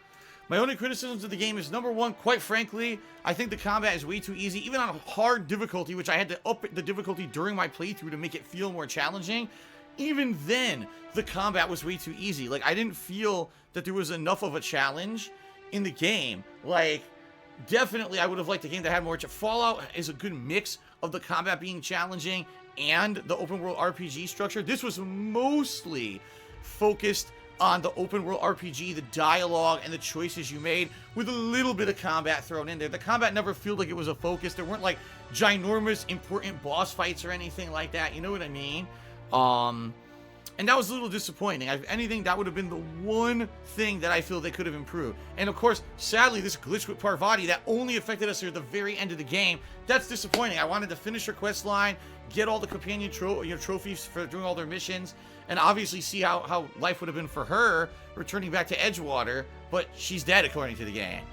S1: My only criticisms of the game is, number one, quite frankly, I think the combat is way too easy. Even on a hard difficulty, which I had to up the difficulty during my playthrough to make it feel more challenging, even then, the combat was way too easy. Like, I didn't feel that there was enough of a challenge in the game. Like, definitely I would have liked a game that had more. Fallout is a good mix of the combat being challenging and the open world RPG structure. This was mostly focused on the open world RPG, the dialogue, and the choices you made, with a little bit of combat thrown in there. The combat never felt like it was a focus. There weren't like ginormous important boss fights or anything like that. You know what I mean? And that was a little disappointing. If anything, that would have been the one thing that I feel they could have improved. And of course, sadly, this glitch with Parvati that only affected us at the very end of the game, that's disappointing. I wanted to finish her quest line, get all the companion trophies for doing all their missions, and obviously see how life would have been for her returning back to Edgewater, but she's dead according to the game.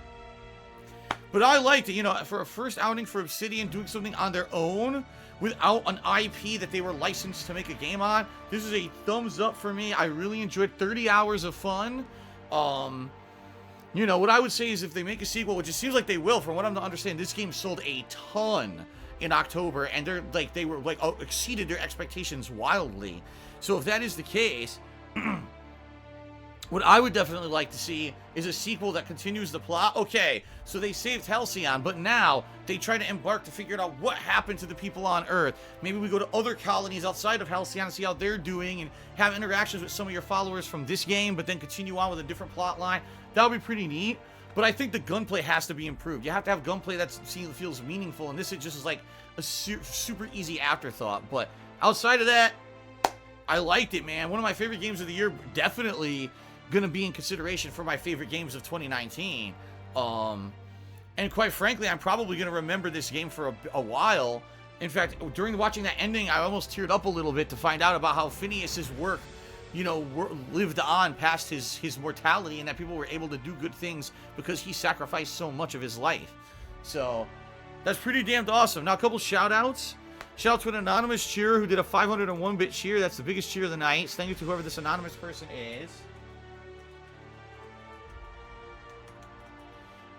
S1: But I liked it, you know, for a first outing for Obsidian doing something on their own without an IP that they were licensed to make a game on. This is a thumbs up for me. I really enjoyed 30 hours of fun. You know, what I would say is if they make a sequel, which it seems like they will, from what I'm to understand, this game sold a ton in October, and they were exceeded their expectations wildly. So if that is the case, what I would definitely like to see is a sequel that continues the plot. Okay, so they saved Halcyon, but now they try to embark to figure out what happened to the people on Earth. Maybe we go to other colonies outside of Halcyon and see how they're doing and have interactions with some of your followers from this game, but then continue on with a different plot line. That would be pretty neat. But I think the gunplay has to be improved. You have to have gunplay that feels meaningful, and this is just like a super easy afterthought. But outside of that, I liked it, man. One of my favorite games of the year, definitely gonna be in consideration for my favorite games of 2019. And quite frankly, I'm probably gonna remember this game for a while. In fact, during watching that ending, I almost teared up a little bit to find out about how Phineas's work, you know, lived on past his mortality, and that people were able to do good things because he sacrificed so much of his life. So that's pretty damned awesome. Now, a couple shout outs. Shout out to an anonymous cheerer who did a 501-bit cheer. That's the biggest cheer of the night. Thank you to whoever this anonymous person is.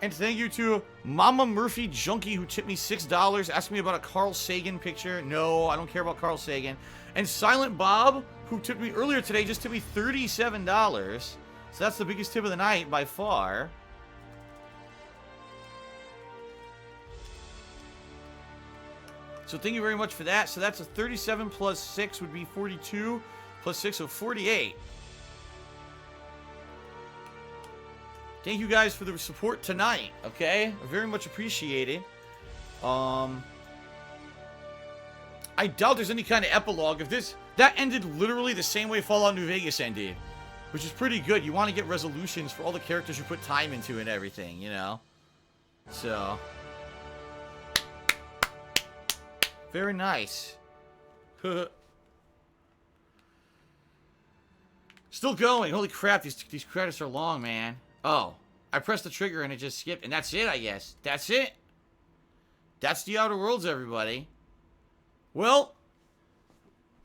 S1: And thank you to Mama Murphy Junkie, who tipped me $6, asked me about a Carl Sagan picture. No, I don't care about Carl Sagan. And Silent Bob, who tipped me earlier today, just tipped me $37. So that's the biggest tip of the night by far. So thank you very much for that. So that's a 37 plus 6 would be 42 plus 6, so 48. Thank you guys for the support tonight, okay? I very much appreciated. I doubt there's any kind of epilogue. If that ended literally the same way Fallout New Vegas ended, which is pretty good. You want to get resolutions for all the characters you put time into and everything, you know? So, very nice. Still going. Holy crap, these credits are long, man. Oh, I pressed the trigger and it just skipped. And that's it, I guess. That's it. That's the Outer Worlds, everybody. Well,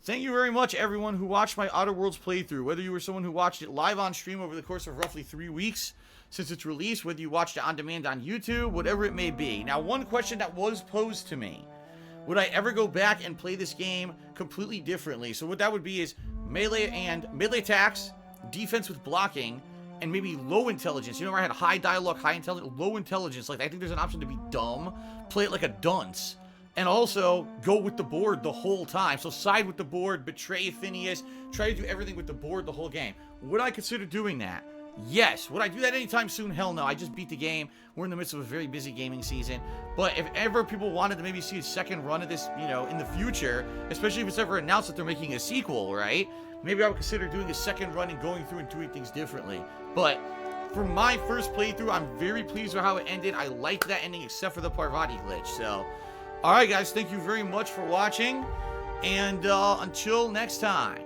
S1: thank you very much, everyone who watched my Outer Worlds playthrough. Whether you were someone who watched it live on stream over the course of roughly 3 weeks since its release, whether you watched it on demand on YouTube, whatever it may be. Now, one question that was posed to me. Would I ever go back and play this game completely differently? So what that would be is melee attacks, defense with blocking, and maybe low intelligence. You know where I had high dialogue, high intelligence, low intelligence. Like, I think there's an option to be dumb, play it like a dunce, and also go with the board the whole time. So side with the board, betray Phineas, try to do everything with the board the whole game. Would I consider doing that? Yes. Would I do that anytime soon? Hell no. I just beat the game. We're in the midst of a very busy gaming season. But if ever people wanted to maybe see a second run of this, you know, in the future, especially if it's ever announced that they're making a sequel, right? Maybe I would consider doing a second run and going through and doing things differently. But for my first playthrough, I'm very pleased with how it ended. I liked that ending except for the Parvati glitch. So, alright guys, thank you very much for watching. And until next time,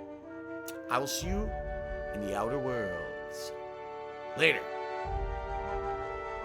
S1: I will see you in the Outer Worlds. Later.